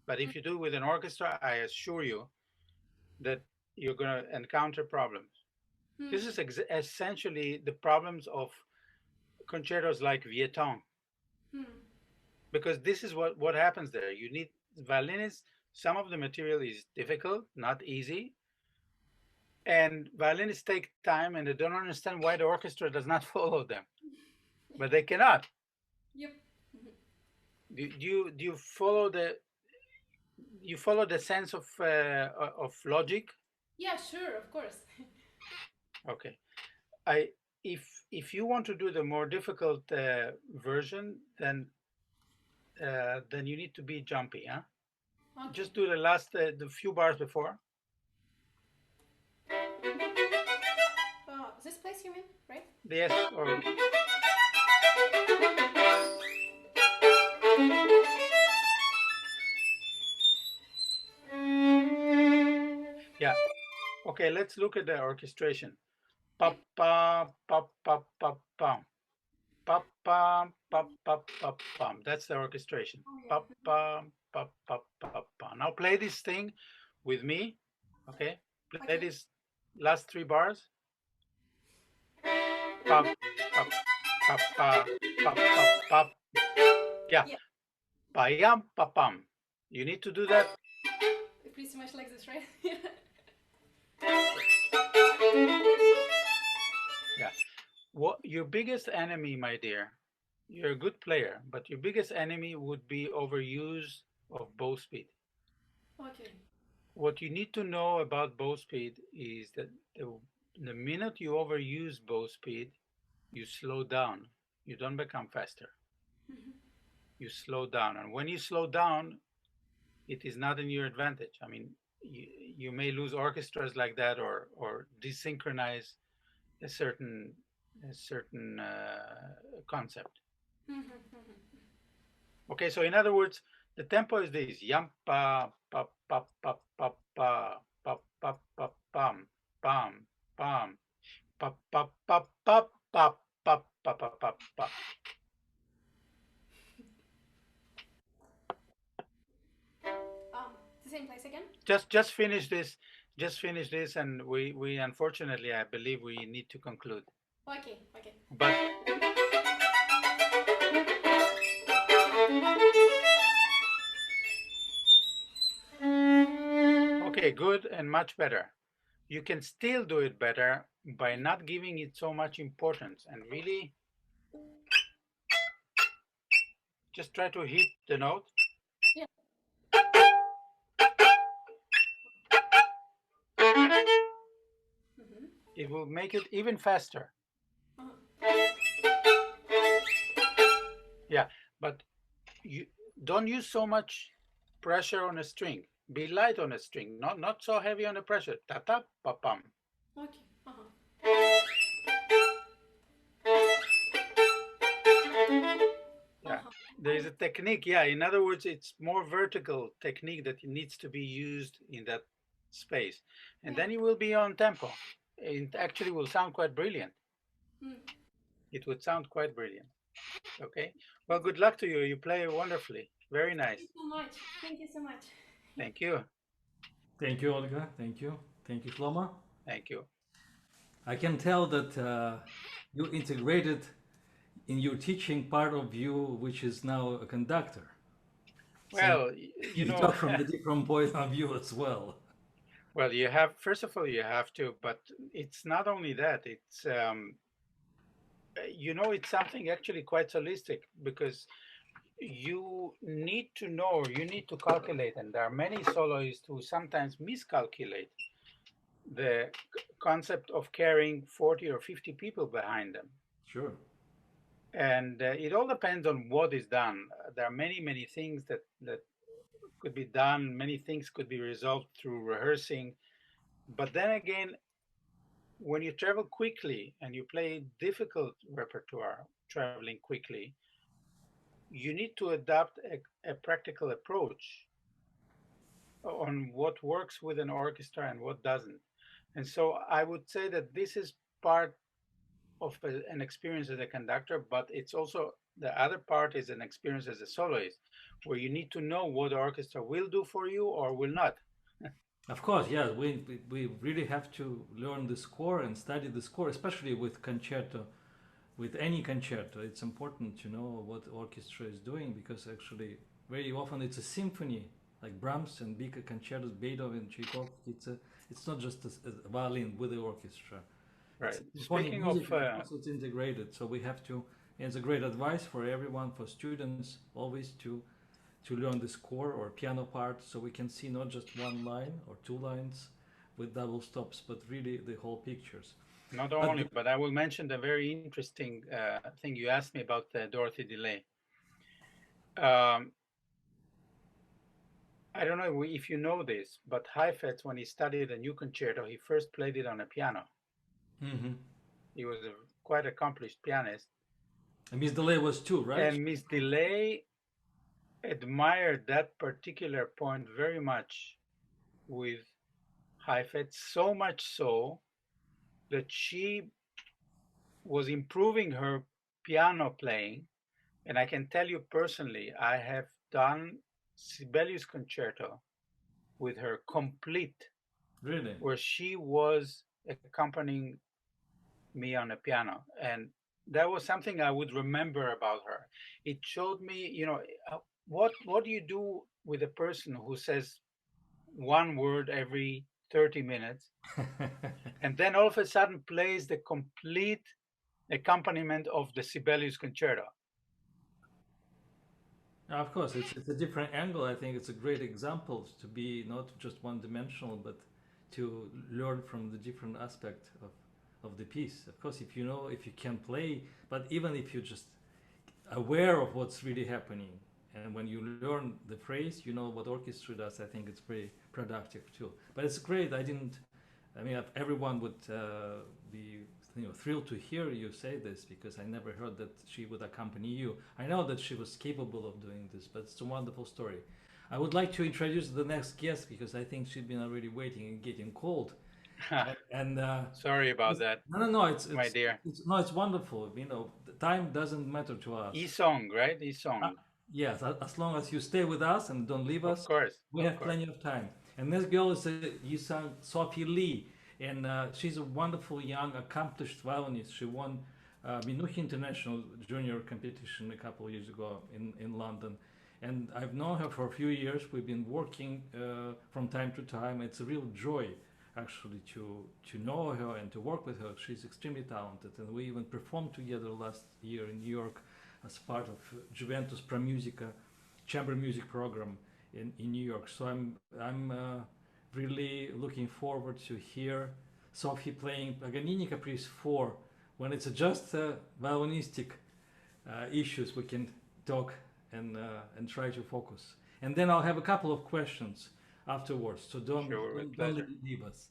But if you do it with an orchestra, I assure you that you're going to encounter problems. This is essentially the problems of concertos like Vietong. Because this is what happens there. You need violinists. Some of the material is difficult, not easy. And violinists take time, and they don't understand why the orchestra does not follow them. But they cannot. Yep. Do you follow the sense of logic? Yeah, sure, of course. Okay. If you want to do the more difficult version, then you need to be jumpy, huh? Okay. Just do the few bars before. This place you mean, right? Yes, or yeah. Okay, let's look at the orchestration. Pa pa pa pa pa pam. Pa pam pa pa pa pam. That's the orchestration. Pa pam pa pa pa pam. Now play this thing with me. Okay? Play these last 3 bars. Pa pa pa pa pa pa pa. Yeah. Pa yam pa pam. You need to do that. Pretty much like this, right? Yeah. What your biggest enemy, my dear? You're a good player, but your biggest enemy would be overuse of bow speed. Okay. What you need to know about bow speed is that the minute you overuse bow speed, you slow down. You don't become faster. Mhm. You slow down. And when you slow down, it is not in your advantage. I mean, you may lose orchestras like that, or desynchronize a certain concept. Mhm, mhm. Okay, so in other words, the tempo is this: yam pa pa pa pa pa pa pa pa pa pam pam pam pa pa pa pa pa pa pa pa pa pa. The same place again? Just finish this. Just finish this, and we unfortunately, I believe we need to conclude. Okay, okay. But okay, good and much better. You can still do it better by not giving it so much importance and really just try to hit the note. Yeah. Mhm. It will make it even faster. Uh-huh. Yeah, but you don't use so much pressure on a string. Be light on a string, not so heavy on the pressure. Ta ta pa pam. Okay. Uh-huh. Yeah, Uh-huh. there is a technique. Yeah, in other words, it's more vertical technique that needs to be used in that space, and Yeah. then you will be on tempo. It actually will sound quite brilliant. Mm. It would sound quite brilliant. Okay. Well, good luck to you. You play wonderfully. Very Thank nice. you so much. Thank you so much. Thank you. Thank you, Olga. Thank you. Thank you, Shlomo. Thank you. I can tell that you integrated in your teaching part of you, which is now a conductor. So Well, you you know, talk from the different point of view as well. well, you have, first of all, you have to, but it's not only that, it's something actually quite holistic because you need to know, you need to calculate, and there are many soloists who sometimes miscalculate the concept of carrying 40 or 50 people behind them. Sure. And it all depends on what is done. There are many things that could be done. Many things could be resolved through rehearsing. But then again, when you travel quickly and you play difficult repertoire, traveling quickly, you need to adopt a practical approach on what works with an orchestra and what doesn't. And so I would say that this is part of an experience as a conductor, but it's also the other part is an experience as a soloist, where you need to know what the orchestra will do for you or will not. Of course, yeah, we really have to learn the score and study the score, especially with concerto. With any concerto, it's important to know what orchestra is doing because actually, very often it's a symphony, like Brahms and big concertos, Beethoven, Tchaikovsky. It's not just a violin with the orchestra. It's Right. symphonic Speaking of, music, and also it's integrated. So we have to. And it's a great advice for everyone, for students, always to learn the score or piano part, so we can see not just one line or two lines with double stops, but really the whole pictures. not But only, but I will mention the very interesting thing you asked me about Dorothy DeLay. Um, I don't know if you know this, but Heifetz, when he studied a new concerto, he first played it on a piano. mm-hmm. He was a quite accomplished pianist. And Miss Delay was too, right? And Miss DeLay admired that particular point very much with Heifetz, so much so that she was improving her piano playing. And I can tell you personally, I have done Sibelius concerto with her complete, Really? where she was accompanying me on a piano. And that was something I would remember about her. It showed me, what do you do with a person who says one word every 30 minutes, and then all of a sudden plays the complete accompaniment of the Sibelius concerto. Of course, it's a different angle. I think it's a great example to be not just one-dimensional, but to learn from the different aspect of the piece. Of course, if you can play, but even if you're just aware of what's really happening, and when you learn the phrase, you know what orchestra does. I think it's very productive too. But it's great. I mean, everyone would be thrilled to hear you say this, because I never heard that she would accompany you. I know that she was capable of doing this, but it's a wonderful story. I would like to introduce the next guest, because I think she's been already waiting and getting cold. And Sorry about that. no, it's my dear. it's wonderful. The time doesn't matter to us. E-song, right? E-song. Yes, as long as you stay with us and don't leave us, Of course. we have plenty of time. And this girl is you sang Sophie Lee, and she's a wonderful young accomplished violinist. She won Minuhi International Junior competition a couple of years ago in London, and I've known her for a few years. We've been working from time to time. It's a real joy, actually, to know her and to work with her. She's extremely talented, and we even performed together last year in New York as part of Juventus Pro Musica chamber music program in New York. So I'm really looking forward to hear Sophie playing Paganini Caprice 4. When it's just violinistic issues, we can talk and try to focus. And then I'll have a couple of questions afterwards. So don't leave us.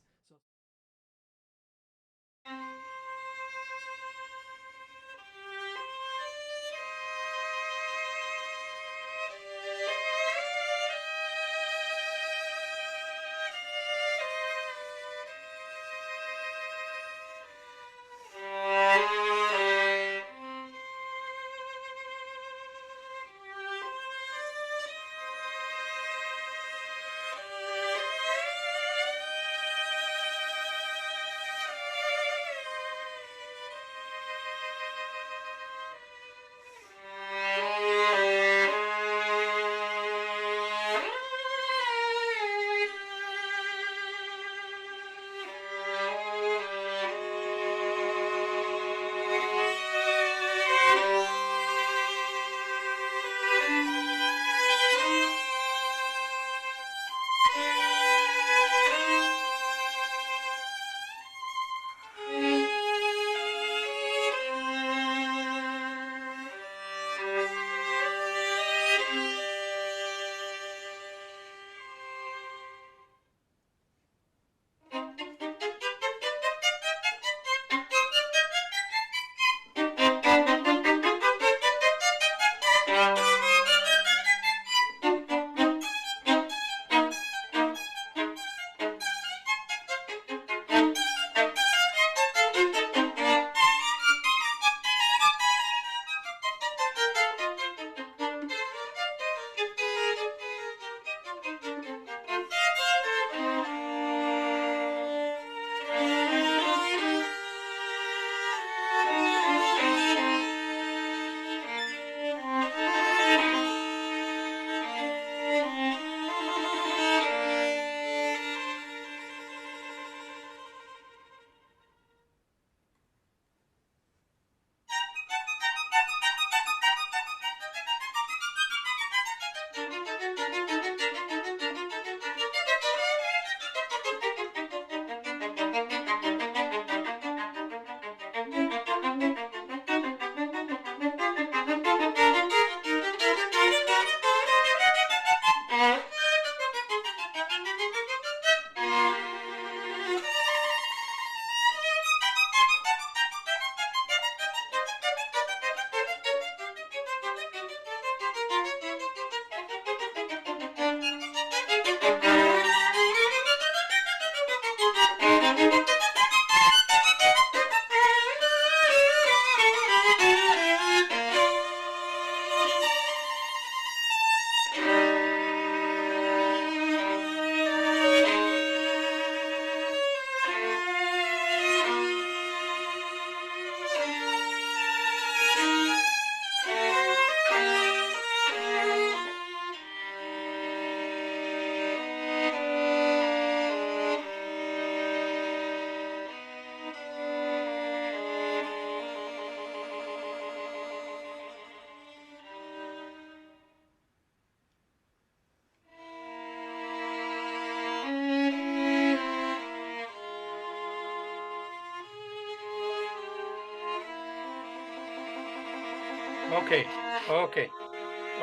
Okay, okay,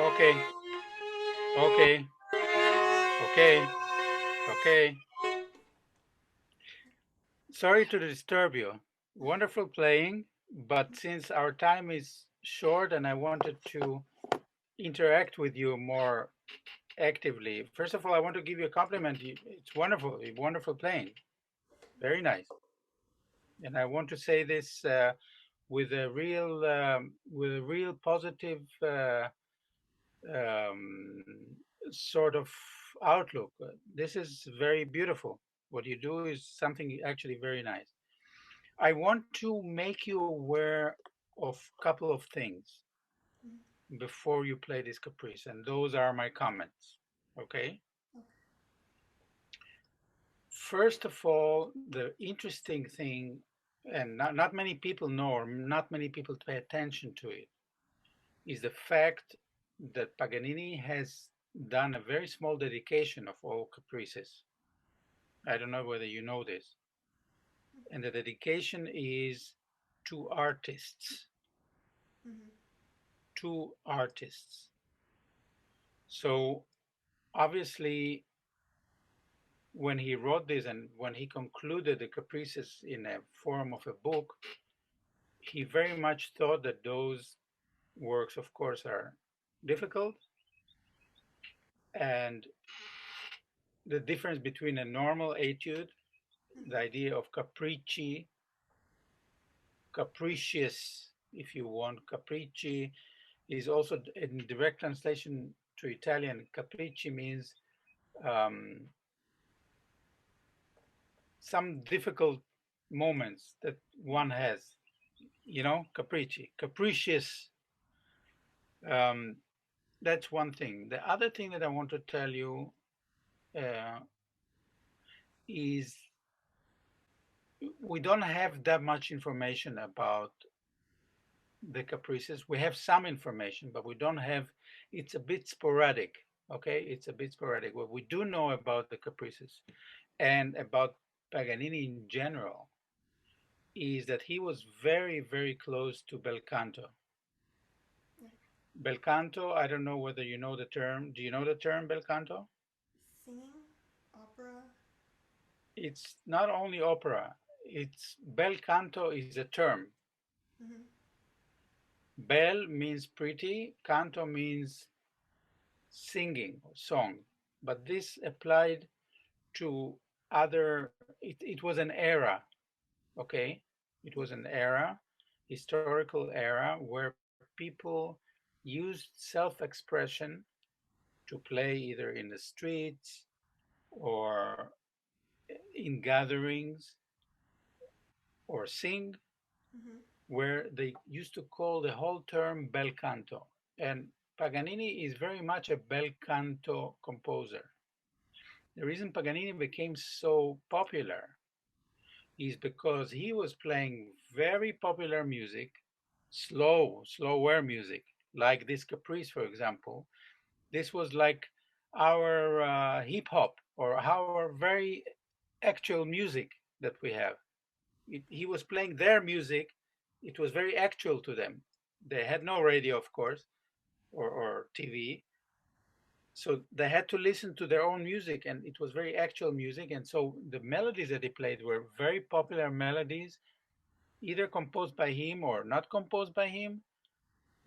okay, okay, okay, okay. Sorry to disturb you. Wonderful playing, but since our time is short and I wanted to interact with you more actively, first of all, I want to give you a compliment. It's wonderful, wonderful playing. Very nice. And I want to say this with a real positive um, sort of outlook. This is very beautiful. What you do is something actually very nice. I want to make you aware of a couple of things before you play this caprice, and those are my comments. Okay? First of all, the interesting thing, and not many people know, or not many people pay attention to it, is the fact that Paganini has done a very small dedication of all caprices. I don't know whether you know this. And the dedication is to artists. To artists. So obviously, when he wrote this and when he concluded the caprices in a form of a book, he very much thought that those works, of course, are difficult, and the difference between a normal etude, the idea of capricci, capricious, if you want, capricci is also in direct translation to Italian. Capricci means um, some difficult moments that one has, you know, capricci, capricious. Um, that's one thing. The other thing that I want to tell you uh, is we don't have that much information about the caprices. We have some information, but we don't have, it's a bit sporadic. Okay, it's a bit sporadic. What we do know about the caprices and about Paganini in general is that he was very, very close to bel canto. Bel canto, I don't know whether you know the term. Do you know the term bel canto? Singing, opera. It's not only opera, it's bel canto is a term. Mm-hmm. Bel means pretty, canto means singing or song. But this applied to other, it was an era, okay? It was an era, historical era, where people used self-expression to play either in the streets or in gatherings or sing, Mm-hmm. where they used to call the whole term bel canto. And Paganini is very much a bel canto composer. The reason Paganini became so popular is because he was playing very popular music, slower music, like this caprice, for example. This was like our hip hop or our very actual music that we have. He was playing their music. It was very actual to them. They had no radio, of course, or TV. So they had to listen to their own music, and it was very actual music. And so the melodies that he played were very popular melodies, either composed by him or not composed by him,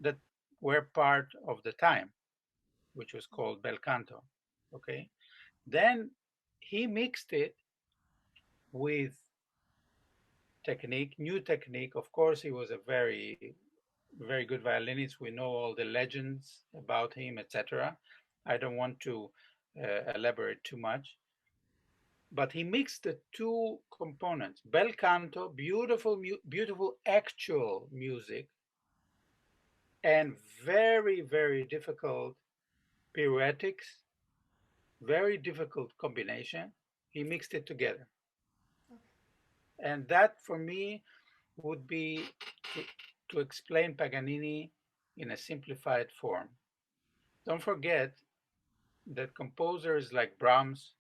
that were part of the time, which was called bel canto. Okay. Then he mixed it with technique, new technique. Of course, he was a very, very good violinist. We know all the legends about him, etc. I don't want to elaborate too much. But he mixed the two components: bel canto, beautiful, beautiful actual music, and very, very difficult pirouetics, very difficult combination. He mixed it together. Okay. And that for me would be to, to explain Paganini in a simplified form. Don't forget that composers like Brahms,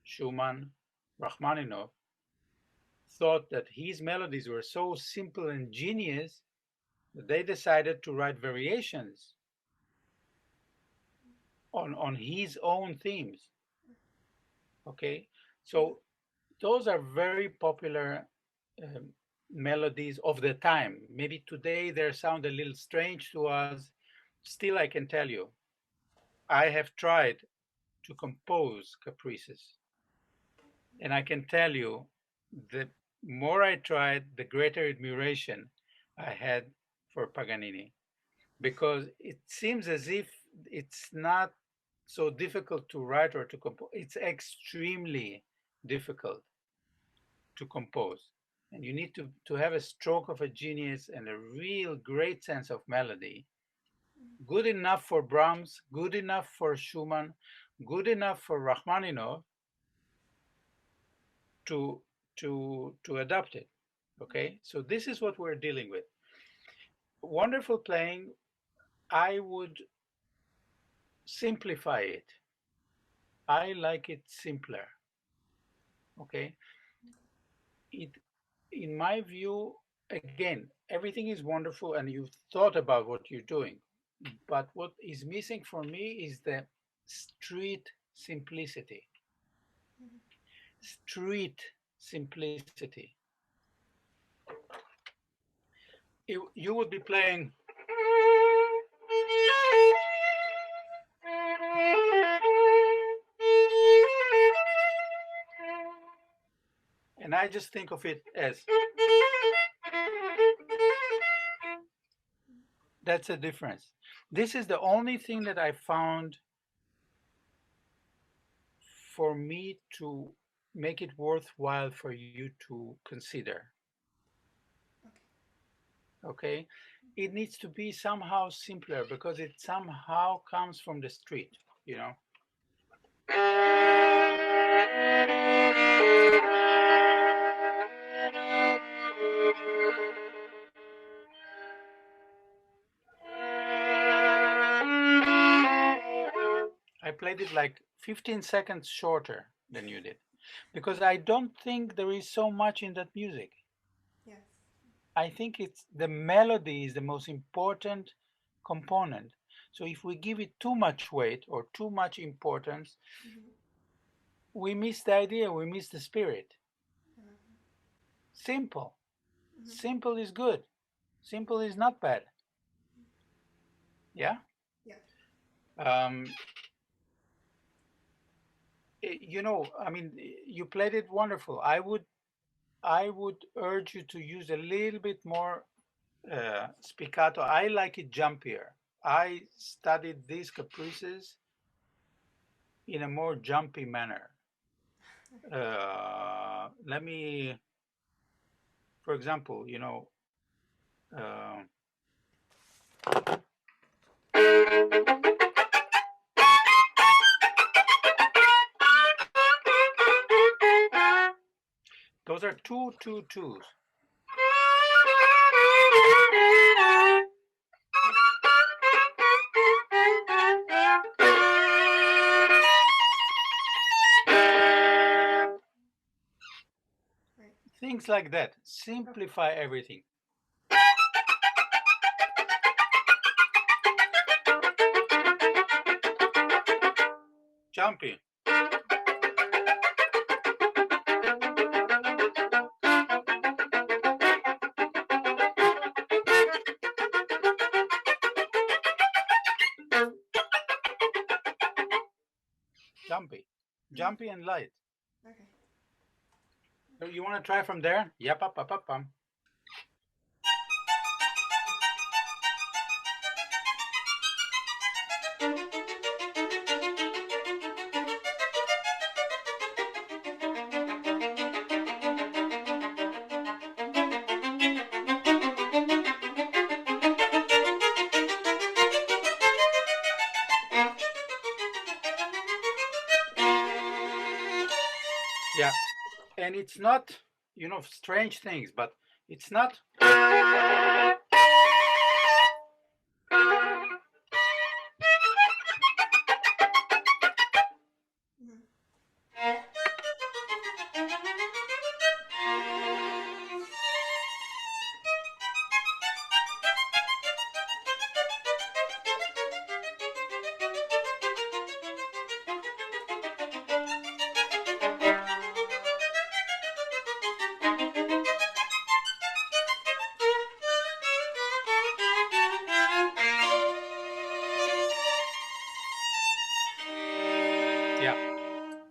Schumann, Rachmaninoff thought that his melodies were so simple and genius they decided to write variations on his own themes. Okay, so those are very popular melodies of the time. Maybe today they sound a little strange to us. Still, I can tell you, I have tried to compose caprices, and I can tell you, the more I tried, the greater admiration I had for Paganini, because it seems as if it's not so difficult to write or to compose. It's extremely difficult to compose. And you need to have a stroke of a genius and a real great sense of melody. Good enough for Brahms, good enough for Schumann, good enough for Rachmaninoff to adapt it. Okay, so this is what we're dealing with. Wonderful playing, I would simplify it. I like it simpler. Okay, in my view, again, everything is wonderful and you've thought about what you're doing, but what is missing for me is the street simplicity. Street simplicity. You would be playing and I just think of it as that's a difference. This is the only thing that I found for me to make it worthwhile for you to consider. Okay, it needs to be somehow simpler because it somehow comes from the street, you know. I played it like 15 seconds shorter than you did because I don't think there is so much in that music. Yes. I think it's the melody is the most important component. So if we give it too much weight or too much importance, we miss the idea, we miss the spirit. Simple. Simple is good. Simple is not bad. Yeah? Yeah. You know, I mean, you played it wonderful. I would urge you to use a little bit more spiccato. I like it jumpier. I studied these caprices in a more jumpy manner. Let me, for example, you know, those are 2 2 2s. Right. Things like that. Simplify everything. Jumpy. Jumpy. Jumpy and light. Okay. You want to try from there? Yep, up, up, up, up. Yeah, and it's not, you know, strange things, but it's not.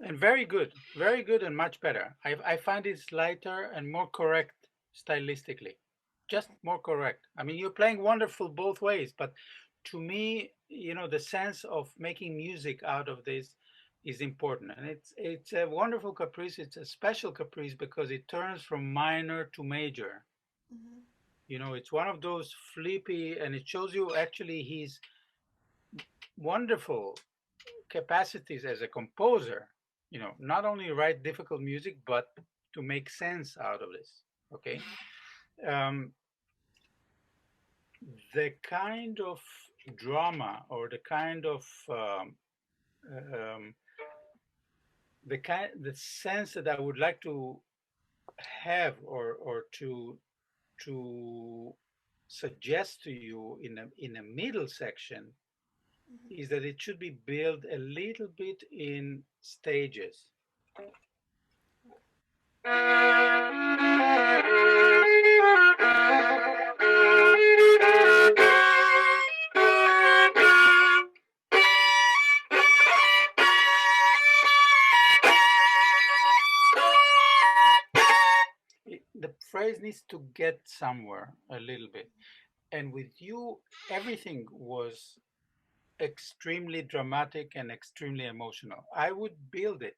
And very good and much better. I find it's lighter and more correct stylistically, just more correct. I mean, you're playing wonderful both ways, but to me, you know, the sense of making music out of this is important. And it's a wonderful caprice. It's a special caprice because it turns from minor to major. Mm-hmm. You know, it's one of those flippy, and it shows you actually his wonderful capacities as a composer, you know, not only write difficult music, but to make sense out of this. Okay. Um, the kind of drama or the kind of um, the sense that I would like to have or to suggest to you in a middle section Mm-hmm. is that it should be built a little bit in stages. The phrase needs to get somewhere a little bit. And with you, everything was extremely dramatic and extremely emotional. I would build it.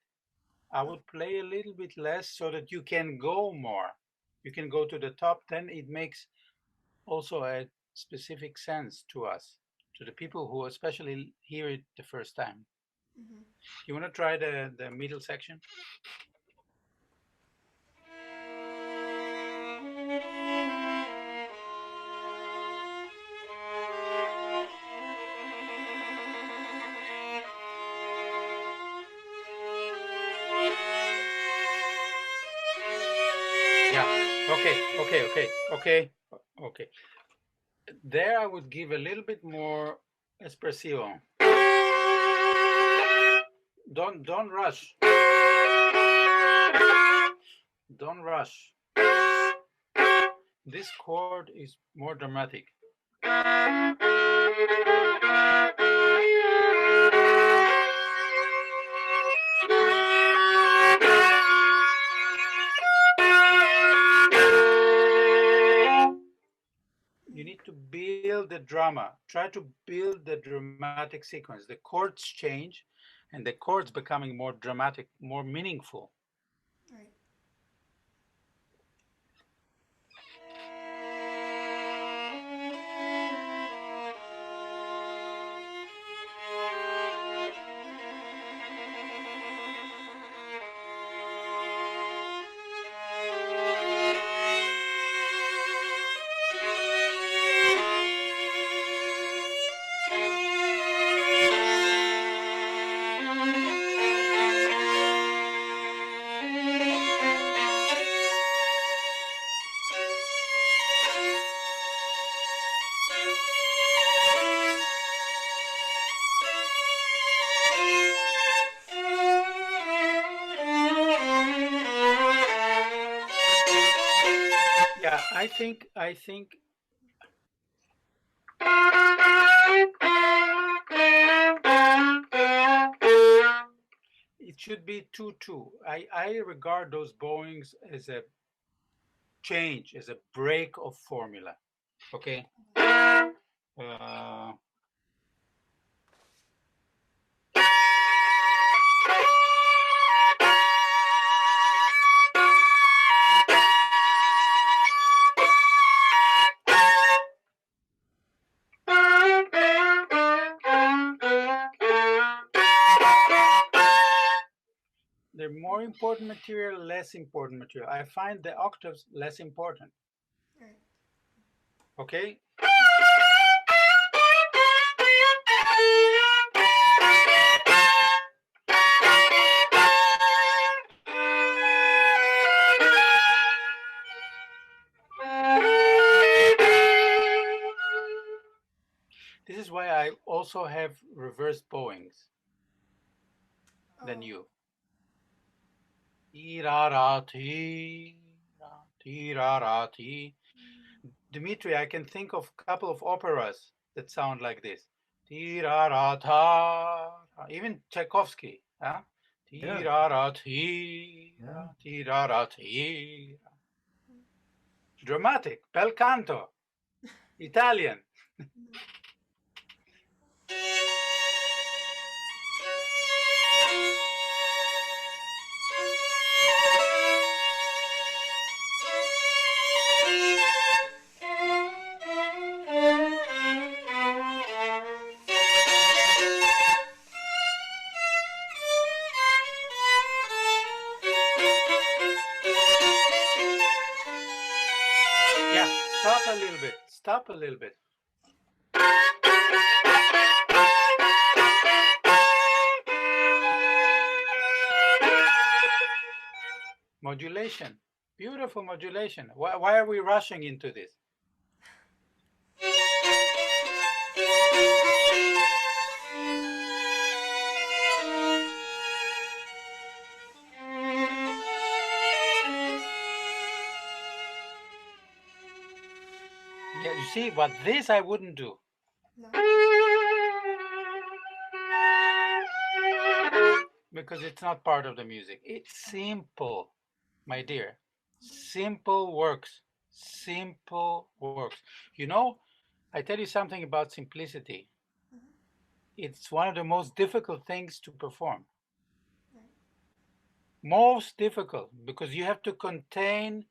I would play a little bit less so that you can go more. You can go to the top. Then it makes also a specific sense to us, to the people who especially hear it the first time. Mm-hmm. You want to try the middle section? Yeah. Okay. There I would give a little bit more espressivo. Don't rush. Don't rush. This chord is more dramatic. You need to build the drama. Try to build the dramatic sequence. The chords change and the chords becoming more dramatic, more meaningful. Right. Yeah, I think it should be 2-2. I regard those bowings as a change, as a break of formula. Okay. Uh, they're more important material, less important material. I find the octaves less important. Right. Okay. This is why I also have reversed bowings than Oh. you. Tirarati. Dmitri, I can think of a couple of operas that sound like this. Tirarata. Even Tchaikovsky. Huh? Tira-ra-tira, tira-ra-tira. Dramatic, bel canto, Italian. Yeah, stop a little bit, stop a little bit. Modulation, beautiful modulation. Why are we rushing into this? Yeah, you see, but this I wouldn't do. No. Because it's not part of the music. It's simple, my dear. Simple works. Simple works. You know, I tell you something about simplicity. It's one of the most difficult things to perform. Most difficult, because you have to contain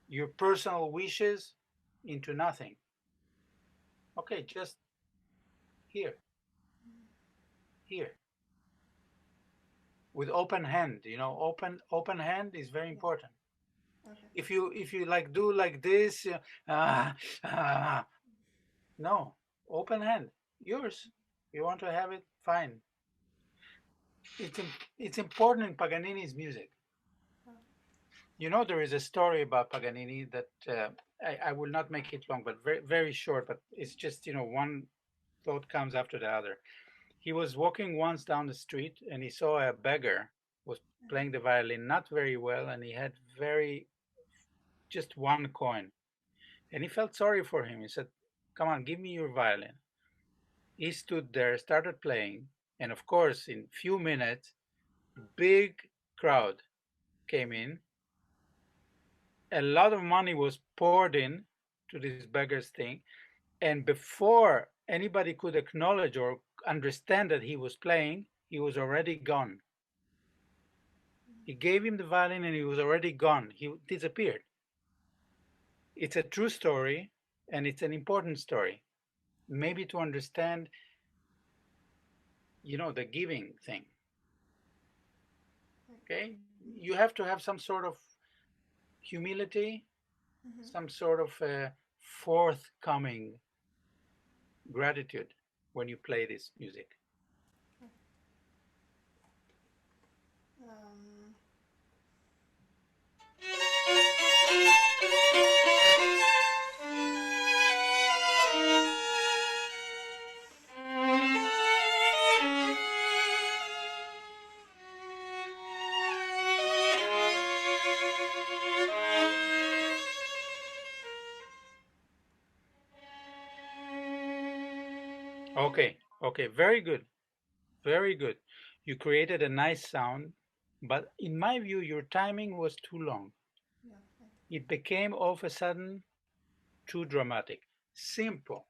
your personal wishes into nothing. Okay, just here, here. With open hand, you know, open hand is very important. Okay. If you like do like this, no, open hand, yours. You want to have it, fine. It's important in Paganini's music. You know, there is a story about Paganini that I will not make it long, but very, very short, but it's just, you know, one thought comes after the other. He was walking once down the street and he saw a beggar was playing the violin, not very well, and he had just one coin. And he felt sorry for him. He said, come on, give me your violin. He stood there, started playing, and of course, in few minutes, big crowd came in. A lot of money was poured in to this beggar's thing, and before anybody could acknowledge or understand that he was playing, he was already gone. He gave him the violin and he was already gone. He disappeared. It's a true story, and it's an important story. Maybe to understand, you know, the giving thing. Okay? You have to have some sort of humility, some sort of forthcoming gratitude when you play this music. Okay, very good. Very good. You created a nice sound, but in my view, your timing was too long. It became all of a sudden too dramatic. Simple.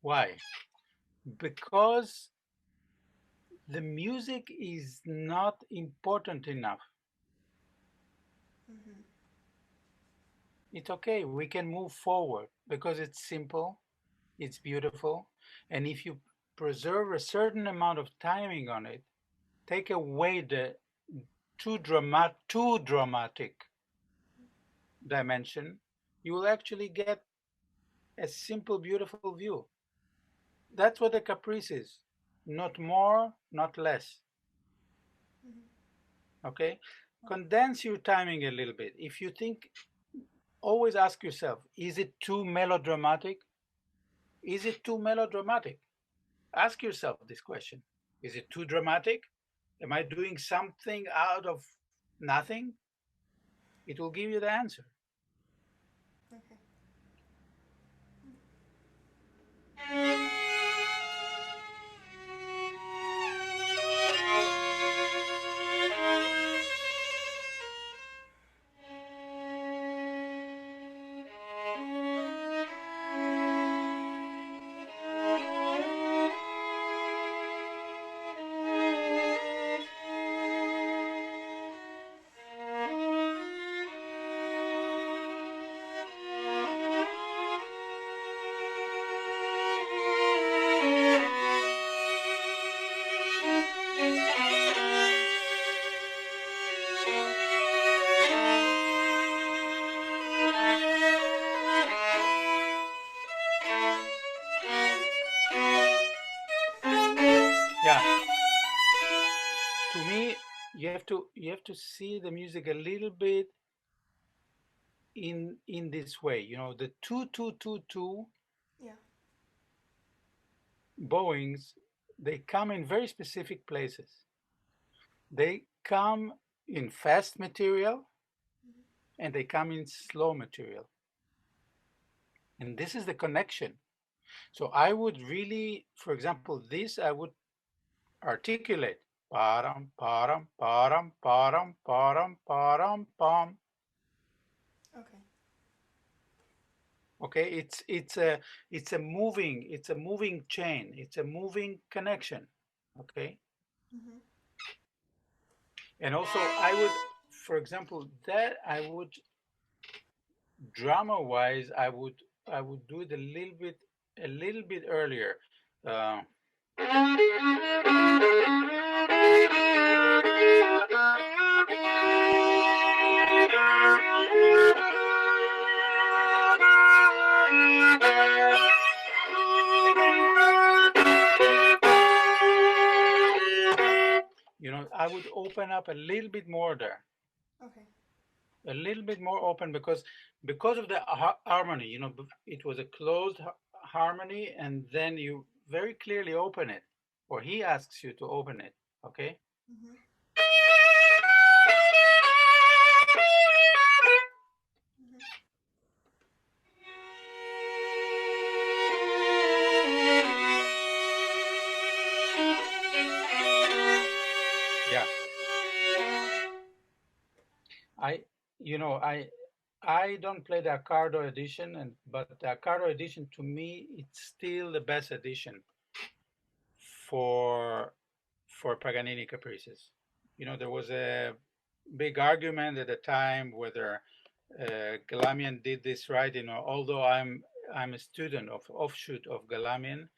Why? Because the music is not important enough. It's okay, we can move forward because it's simple, it's beautiful, and if you preserve a certain amount of timing on it, take away the too dramatic dimension, you will actually get a simple, beautiful view. That's what the caprice is. Not more, not less. Okay? Condense your timing a little bit. If you think, always ask yourself, is it too melodramatic? Is it too melodramatic? Ask yourself this question. Is it too dramatic? Am I doing something out of nothing? It will give you the answer. Okay. Yeah. To me, you have to see the music a little bit in this way. You know, the 2 2 2 2 Yeah. bowings, they come in very specific places. They come in fast material and they come in slow material. And this is the connection. So I would really, for example, this I would articulate. Param, param, param, param, param, param, pam. Okay. Okay, it's a moving chain. It's a moving connection. Okay. Mm-hmm. And also I would, for example, that I would drama wise, I would do it a little bit earlier. Uh, you know, I would open up a little bit more there. Okay. A little bit more open because of the harmony. You know, it was a closed harmony, and then you very clearly open it, or he asks you to open it. Okay. Mm-hmm. Mm-hmm. Yeah. I don't play the Accardo edition, but the Accardo edition to me it's still the best edition for Paganini caprices. You know, there was a big argument at the time whether Galamian did this right. You know, although I'm a student of offshoot of Galamian,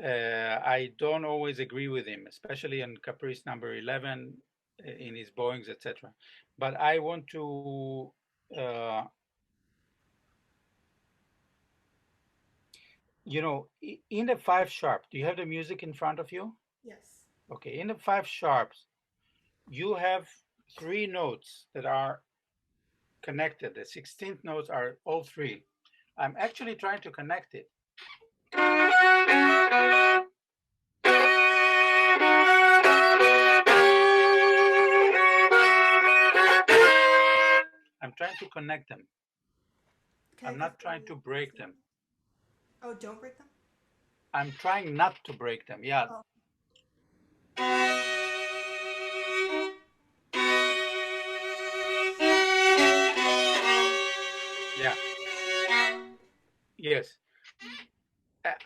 I don't always agree with him, especially in Caprice number 11 in his bowings, etc. But I want to you know, in the 5 sharp, do you have the music in front of you? Yes. Okay, in the 5 sharps, you have 3 notes that are connected. The 16th notes are all 3. I'm actually trying to connect it. I'm trying to connect them. Can I'm not trying to break them. Oh, don't break them? I'm trying not to break them. Yeah. Oh. Yeah. Yes.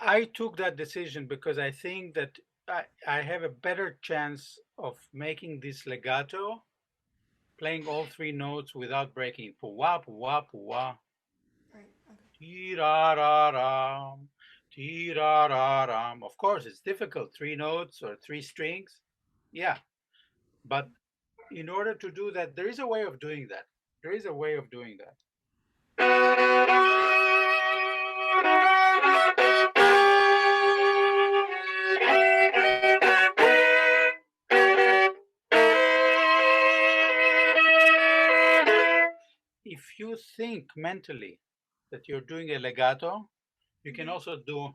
I took that decision because I think that I have a better chance of making this legato, playing all 3 notes without breaking. Pu-wah, pu-wah, pu-wah. Right. Okay. Tee-ra-ra-ram, tee-ra-ra-ram. Of course, it's difficult. 3 notes or 3 strings. Yeah. But in order to do that, there is a way of doing that. There is a way of doing that. If you think mentally that you're doing a legato, you can also do.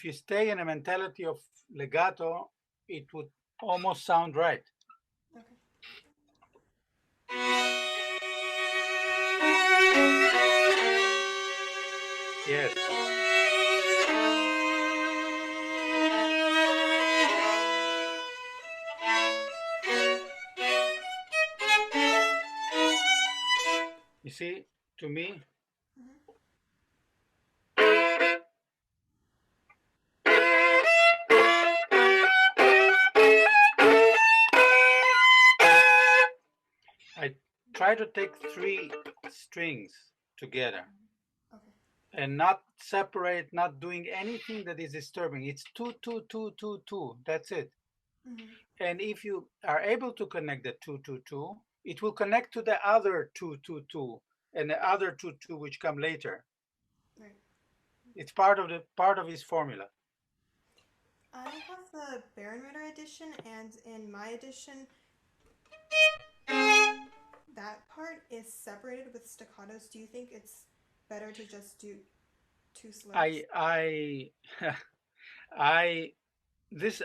if you stay in a mentality of legato, it would almost sound right. Okay. Yes. You see, to me, Mhm. I try to take three strings together Okay. and not separate, not doing anything that is disturbing. It's two, two, two, two, two. That's it. Mhm. And if you are able to connect the two, two, two, it will connect to the other two, two, two, and the other two, two, which come later. Right. It's part of his formula. I have the Baronritter edition, and in my edition, that part is separated with staccatos. Do you think it's better to just do two slopes? I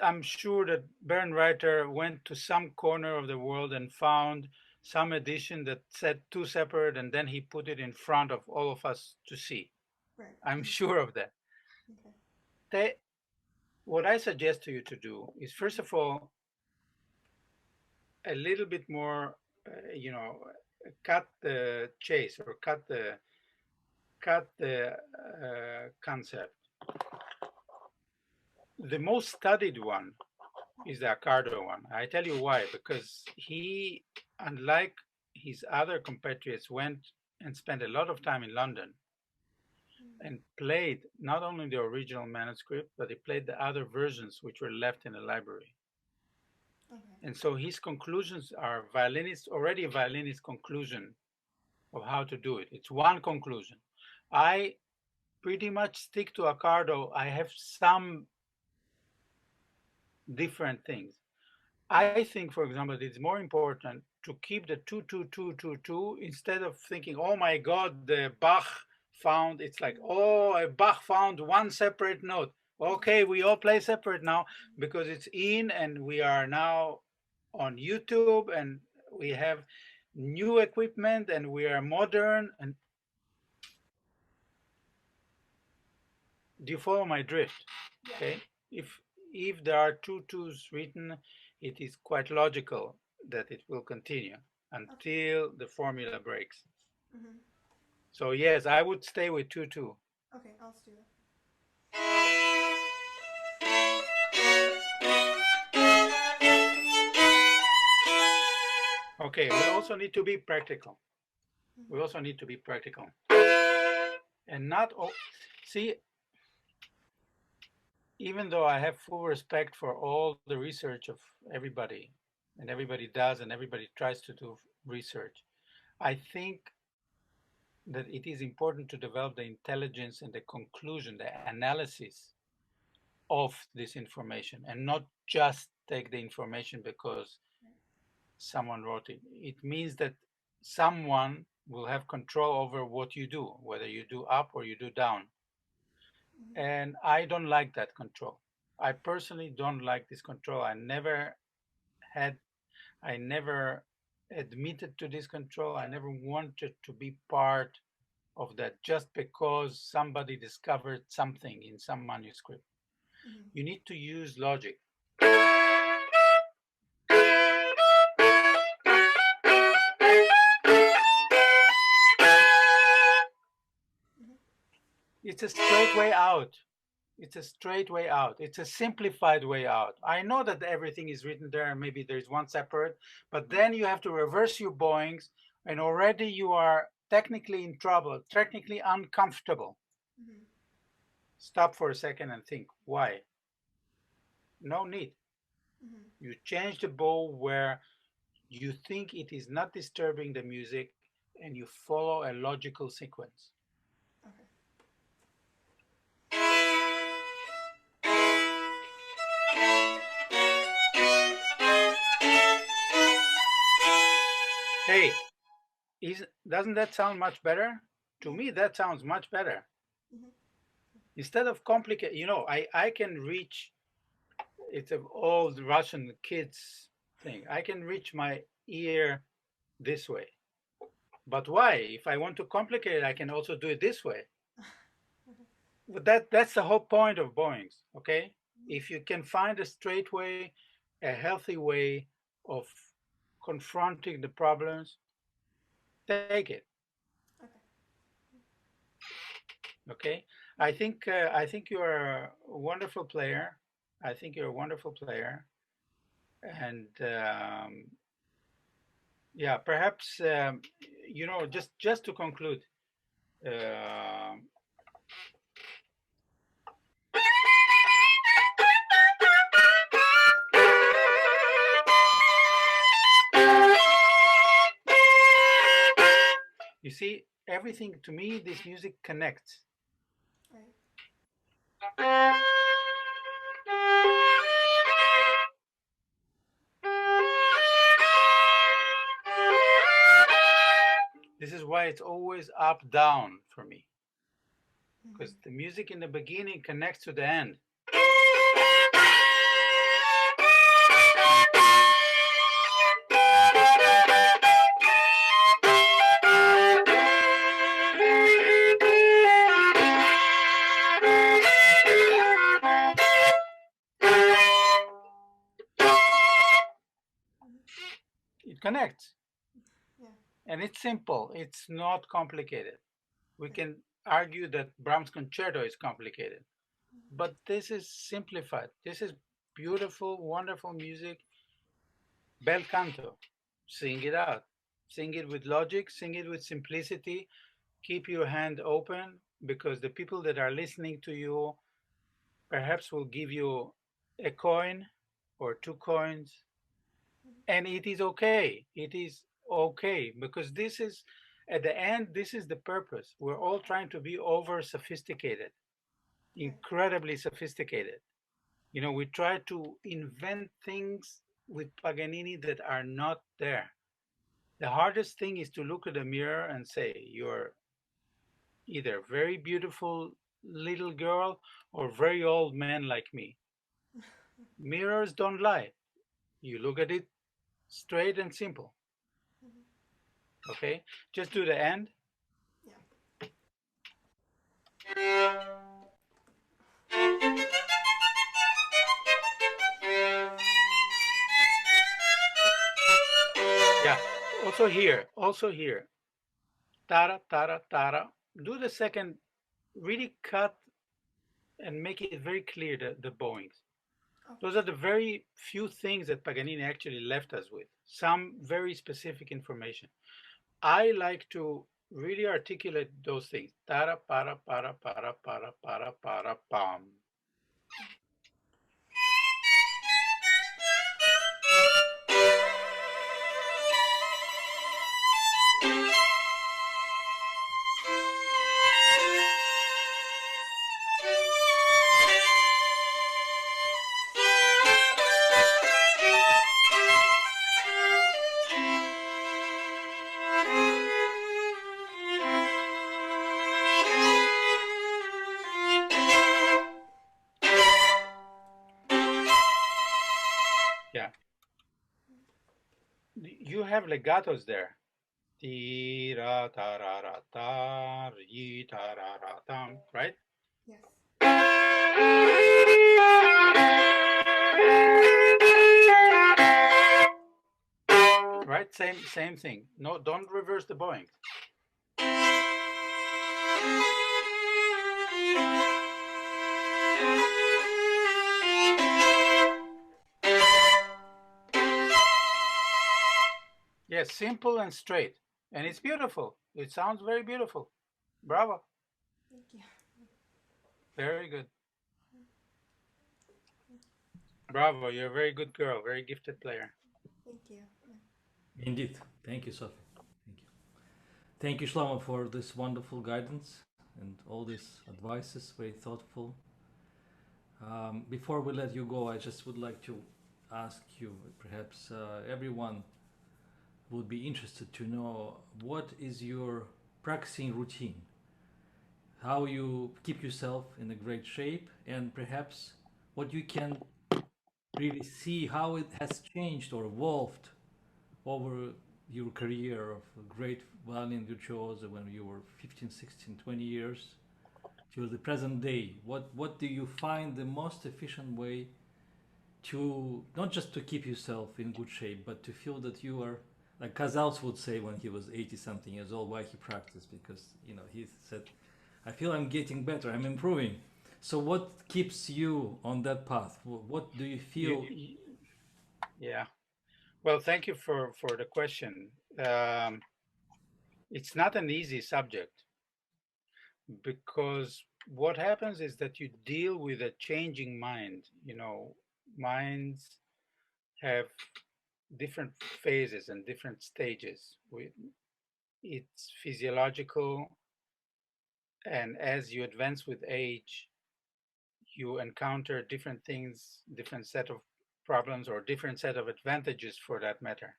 I'm sure that Bernreiter went to some corner of the world and found some edition that said two separate, and then he put it in front of all of us to see. Right. I'm sure of that. Okay. What I suggest to you to do is, first of all, a little bit more, cut the chase or cut the concept. The most studied one is the Accardo one. I tell you why, because he, unlike his other compatriots, went and spent a lot of time in London and played not only the original manuscript, but he played the other versions which were left in the library. Okay. And so his conclusions are already a violinist conclusion of how to do it. It's one conclusion. I pretty much stick to Accardo. I have some different things. I think, for example, it's more important to keep the 2 2 2 2 2 instead of thinking, oh my God, the Bach found, it's like, oh, Bach found one separate note. Okay, we all play separate now because it's in and we are now on YouTube and we have new equipment and we are modern. And do you follow my drift? Yeah. Okay. If there are two twos written, it is quite logical that it will continue until the formula breaks. Mhm. So yes, I would stay with 2 2. Okay, I'll do that. Okay, we also need to be practical. We also need to be practical. And not all, see, even though I have full respect for all the research of everybody, and everybody does, and everybody tries to do research, I think that it is important to develop the intelligence and the conclusion, the analysis of this information, and not just take the information because someone wrote it. It means that someone will have control over what you do, whether you do up or you do down. And I don't like that control. I personally don't like this control. I never admitted to this control. I never wanted to be part of that just because somebody discovered something in some manuscript. You need to use logic. It's a straight way out. It's a straight way out. It's a simplified way out. I know that everything is written there and maybe there's one separate, but then you have to reverse your bowings and already you are technically in trouble, technically uncomfortable. Stop for a second and think, why? No need. You change the bow where you think it is not disturbing the music and you follow a logical sequence. Hey, doesn't that sound much better? To me, that sounds much better. Instead of complicate, I can reach, it's an old Russian kids thing. I can reach my ear this way. But why? If I want to complicate it, I can also do it this way. But that's the whole point of bowings, okay? If you can find a straight way, a healthy way of confronting the problems, take it. Okay. I think you're a wonderful player. I think you're a wonderful player, and yeah, perhaps just to conclude. Uh, you see, everything to me, this music connects. Right. This is why it's always up down for me, because the music in the beginning connects to the end. It connects. Yeah. And it's simple. It's not complicated. We can argue that Brahms' concerto is complicated, but this is simplified. This is beautiful, wonderful music. Bel canto. Sing it out. Sing it with logic, sing it with simplicity. Keep your hand open, because the people that are listening to you perhaps will give you a coin or 2 coins. And it is okay. It is okay, because this is, at the end, this is the purpose. We're all trying to be over sophisticated, incredibly sophisticated. We try to invent things with Paganini that are not there. The hardest thing is to look at a mirror and say, you're either very beautiful little girl or very old man like me. Mirrors don't lie. You look at it straight and simple. Okay, just do the end. Yeah, also here. Tara, tara, tara. Do the second, really cut and make it very clear, the bowings. Those are the very few things that Paganini actually left us with, some very specific information. I like to really articulate those things. Tara, para, para, para, para, para, para, pam. Yeah. You have legatos there. Right? Yes. Right? Same thing. No, don't reverse the bowing. Yes, simple and straight. And it's beautiful. It sounds very beautiful. Bravo. Thank you. Very good. Bravo, you're a very good girl, very gifted player. Thank you. Indeed. Thank you, Sophie. Thank you. Thank you, Shlomo, for this wonderful guidance and all these advices, very thoughtful. Before we let you go, I just would like to ask you, perhaps everyone would be interested to know, what is your practicing routine? how you keep yourself in a great shape, and perhaps what you can really see how it has changed or evolved over your career of a great violin virtuoso when you were 15, 16, 20 years till the present day. What do you find the most efficient way to not just to keep yourself in good shape, but to feel that you are, like Casals would say when he was 80 something years old, why he practiced, because he said, I feel I'm getting better, I'm improving. So what keeps you on that path? What do you feel? Yeah. Well, thank you for the question. It's not an easy subject because what happens is that you deal with a changing mind. Minds have different phases and different stages. It's physiological, and as you advance with age, you encounter different things, different set of problems, or different set of advantages for that matter.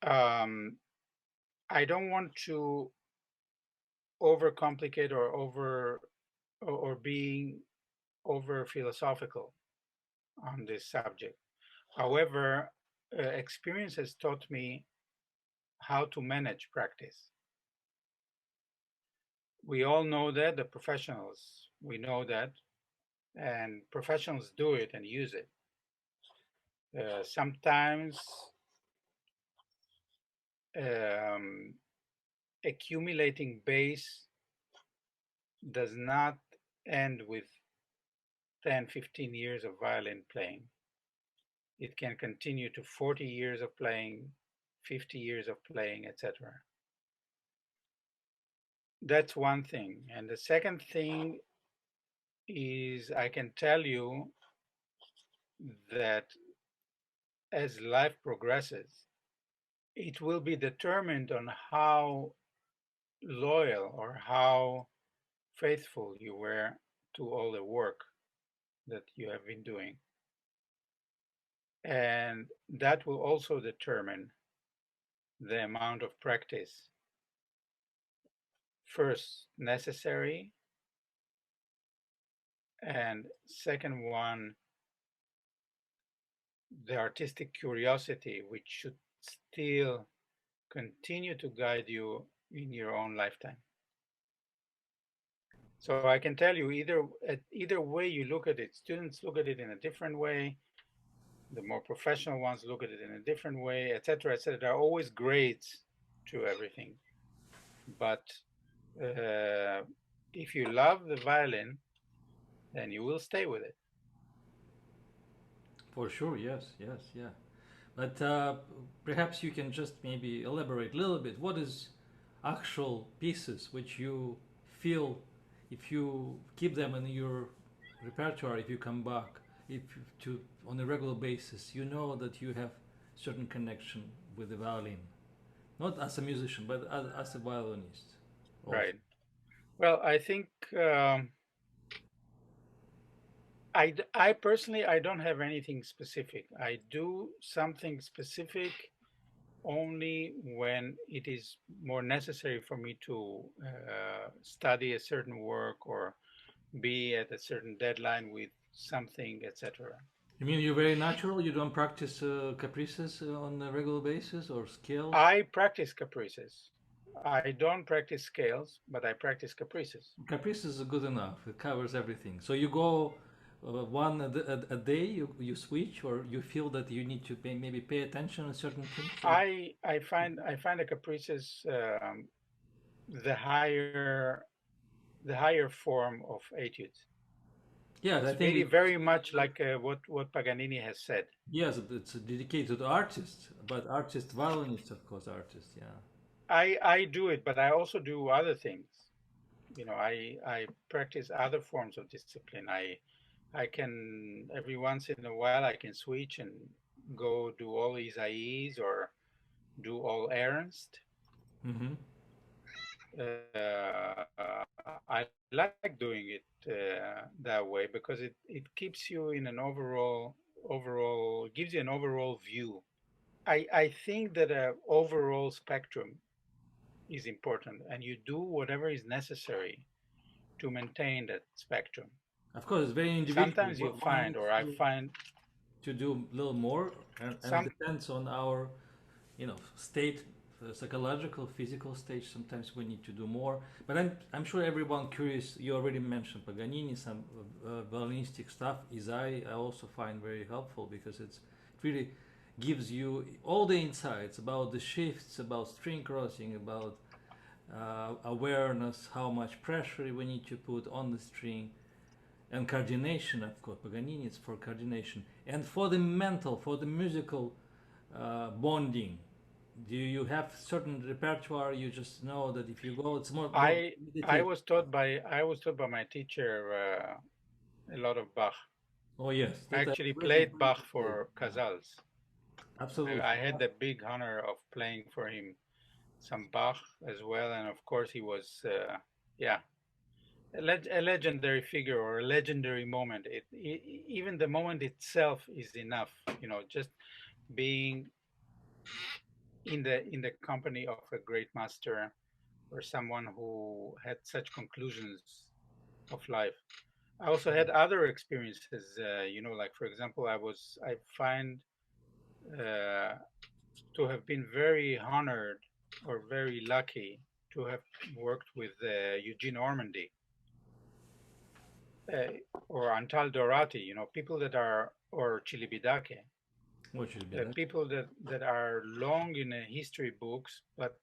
I don't want to overcomplicate or being over philosophical on this subject. However, experience has taught me how to manage practice. We all know that, the professionals, we know that, and professionals do it and use it. Sometimes accumulating bass does not end with 10, 15 years of violin playing. It can continue to 40 years of playing, 50 years of playing, etc. That's one thing. And the second thing is I can tell you that as life progresses, it will be determined on how loyal or how faithful you were to all the work that you have been doing. And that will also determine the amount of practice, first necessary, and second one, the artistic curiosity, which should still continue to guide you in your own lifetime. So I can tell you either way you look at it, students look at it in a different way, the more professional ones look at it in a different way, etc., etc. There are always grades to everything. But if you love the violin, then you will stay with it. For sure, yes, yeah. But perhaps you can just maybe elaborate a little bit. What is actual pieces which you feel, if you keep them in your repertoire, if you come back, if to on a regular basis, you know that you have certain connection with the violin, not as a musician, but as a violinist. Also. Right. Well, I think I personally, I don't have anything specific. I do something specific only when it is more necessary for me to study a certain work or be at a certain deadline with something, etc. You mean you're very natural? You don't practice caprices on a regular basis or scales? I practice caprices. I don't practice scales, but I practice caprices. Caprices is good enough. It covers everything. So you go one a day, you switch, or you feel that you need to maybe pay attention to certain things? I find the caprices the higher form of etudes. Yeah, It's I think really very much like what Paganini has said. yes, it's dedicated to artists, but artist violinist, of course, artist. Yeah. I do it, but I also do other things. I practice other forms of discipline. I can every once in a while I can switch and go do all Isaias or do all Ernst. Mm-hmm. I like doing it that way because it keeps you in an overall gives you an overall view. I think that an overall spectrum is important, and you do whatever is necessary to maintain that spectrum. Of course, it's very individual. Sometimes you find, or I find, to do a little more, and it depends on our, state, psychological, physical stage. Sometimes we need to do more. But I'm sure everyone curious. You already mentioned Paganini, some violinistic stuff. I also find very helpful because it really gives you all the insights about the shifts, about string crossing, about awareness, how much pressure we need to put on the string, and coordination. Of course, Paganini is for coordination, and for the mental, for the musical bonding. Do you have certain repertoire? You just know that if you go, it's more. I was taught by my teacher a lot of Bach. Oh yes, I actually played Bach for Casals. Absolutely. I had the big honor of playing for him some Bach as well, and of course he was, a legendary figure or a legendary moment. Even the moment itself is enough, just being in the company of a great master or someone who had such conclusions of life. I also had other experiences, like for example, I find to have been very honored or very lucky to have worked with Eugene Ormandy or Antal Dorati, people that are, or Chilibidake, people that are long in history books, but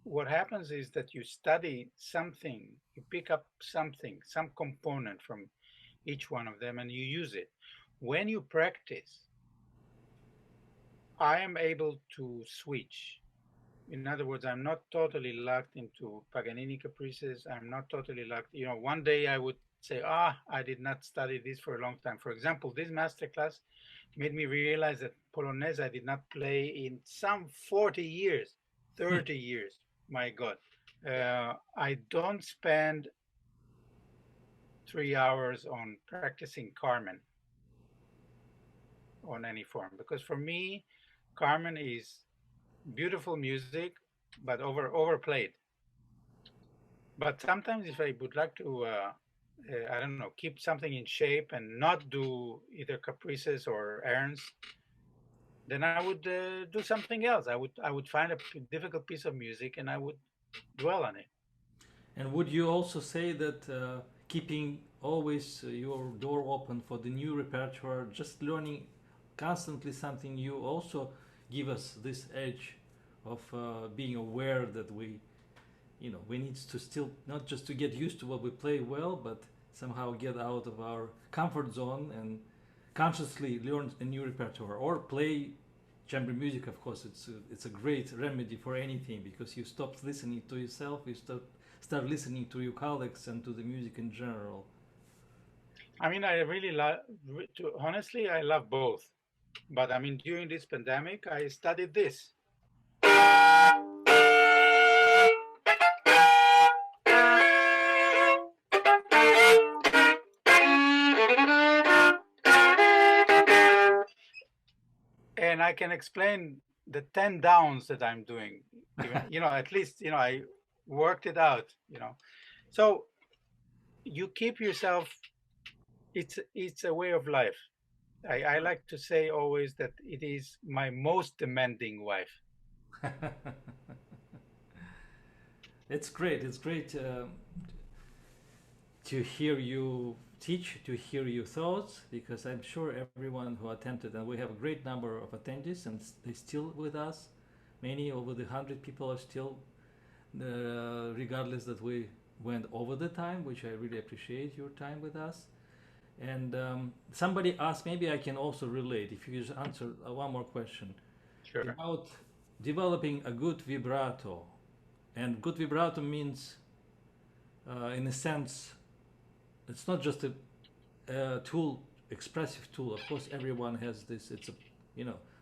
what happens is that you study something, you pick up something, some component from each one of them, and you use it. When you practice, I am able to switch. In other words, I'm not totally locked into Paganini caprices. I'm not totally locked. One day I would say, I did not study this for a long time. For example, this masterclass made me realize that Polonaise I did not play in some 40 years, 30 years. My God. I don't spend 3 hours on practicing Carmen on any form, because for me, Carmen is beautiful music, but overplayed. But sometimes if I would like to, I don't know, keep something in shape and not do either caprices or errands, then I would do something else. I would find a difficult piece of music and I would dwell on it. And would you also say that keeping always your door open for the new repertoire, just learning constantly something new, also give us this edge of being aware that we need to still not just to get used to what we play well, but somehow get out of our comfort zone and consciously learn a new repertoire or play chamber music. Of course, it's a great remedy for anything, because you stop listening to yourself, you start listening to your colleagues and to the music in general. I mean, I really love, honestly, I love both. But I mean, during this pandemic, I studied this. And I can explain the 10 downs that I'm doing. Even, at least, I worked it out, So you keep yourself, it's a way of life. I like to say always that it is my most demanding wife. It's great. It's great to hear you teach, to hear your thoughts, because I'm sure everyone who attended, and we have a great number of attendees, and they're still with us. Many, over the 100 people, are still, regardless that we went over the time, which I really appreciate your time with us. And somebody asked, maybe I can also relate, if you just answer one more question. Sure. About developing a good vibrato. And good vibrato means, in a sense, it's not just a tool, expressive tool. Of course, everyone has this. It's a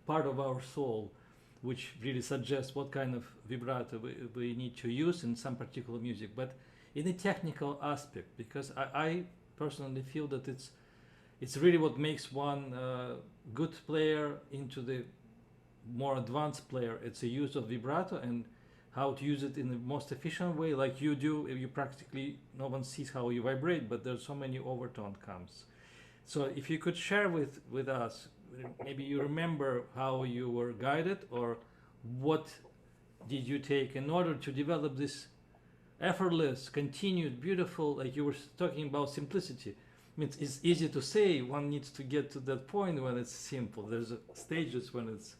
part of our soul, which really suggests what kind of vibrato we need to use in some particular music. But in a technical aspect, because I personally feel that it's really what makes one good player into the more advanced player. It's a use of vibrato, and how to use it in the most efficient way, like you do. You practically, no one sees how you vibrate, but there's so many overtone comes. So if you could share with us, maybe you remember how you were guided, or what did you take in order to develop this effortless, continued, beautiful, like you were talking about simplicity. I mean, it's easy to say, one needs to get to that point when it's simple. There's stages when it's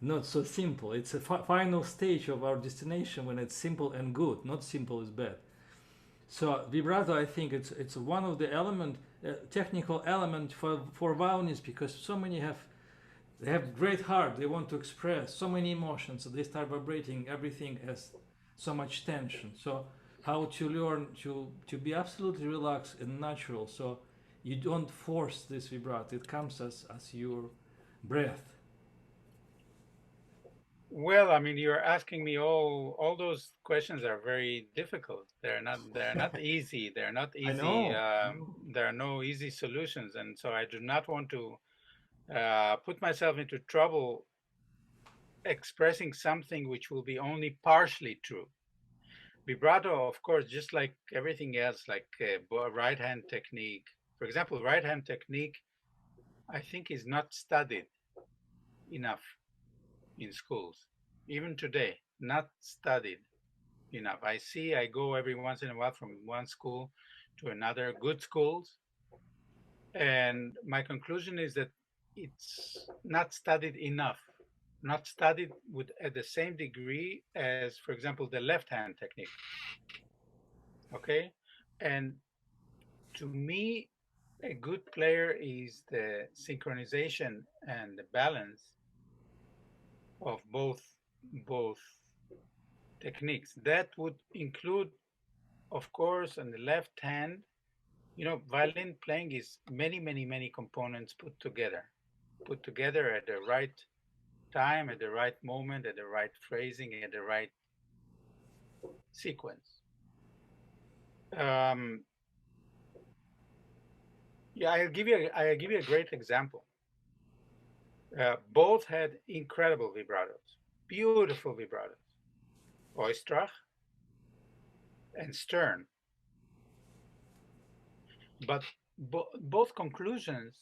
not so simple. It's a final stage of our destination when it's simple and good, not simple is bad. So vibrato, I think it's one of the technical element for violinists, because so many they have great heart. They want to express so many emotions, so they start vibrating. Everything has so much tension. So how to learn to be absolutely relaxed and natural, so you don't force this vibrato. It comes as your breath. Well, I mean, you're asking me all those questions are very difficult. They're not easy. They're not I easy. know. There are no easy solutions, and so I do not want to put myself into trouble expressing something which will be only partially true. Vibrato, of course, just like everything else, like right hand technique. For example, right hand technique, I think, is not studied enough in schools. Even today, not studied enough. I go every once in a while from one school to another, good schools, and my conclusion is that it's not studied enough, not studied at the same degree as, for example, the left hand technique. Okay, and to me, a good player is the synchronization and the balance of both techniques. That would include, of course, on the left hand, violin playing is many components put together at the right time, at the right moment, at the right phrasing, at the right sequence. Yeah, I'll give you a great example. Both had incredible vibratos, beautiful vibratos. Oistrakh and Stern. But both conclusions,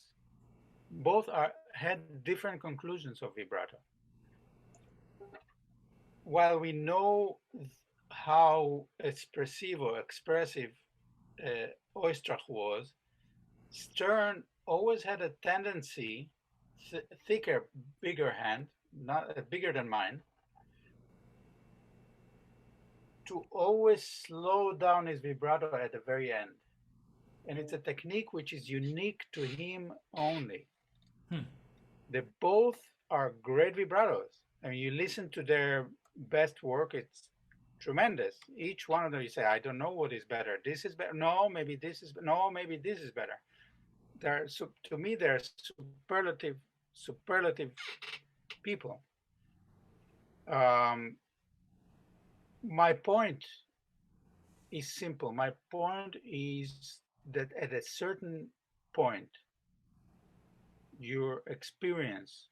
had different conclusions of vibrato. While we know how expressive Oistrakh was, Stern always had a tendency, thicker, bigger hand, not bigger than mine, to always slow down his vibrato at the very end. And it's a technique which is unique to him only. They both are great vibratos. I mean, you listen to their best work, it's tremendous. Each one of them, you say, I don't know what is better. This is better. No, maybe this is better. To me, they're superlative people. My point is simple. My point is that at a certain point, your experience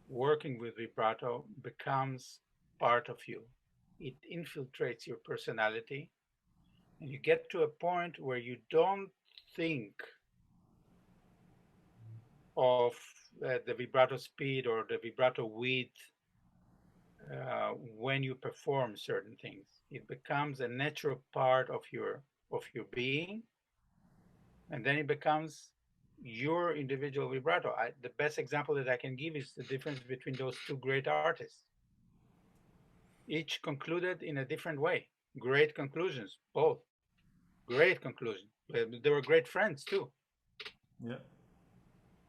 working with vibrato becomes part of you. It infiltrates your personality, and you get to a point where you don't think of the vibrato speed or the vibrato width when you perform certain things. It becomes a natural part of your being, and then it becomes your individual vibrato. The best example that I can give is the difference between those two great artists. Each concluded in a different way. Great conclusions, both. Great conclusions. They were great friends too. Yeah.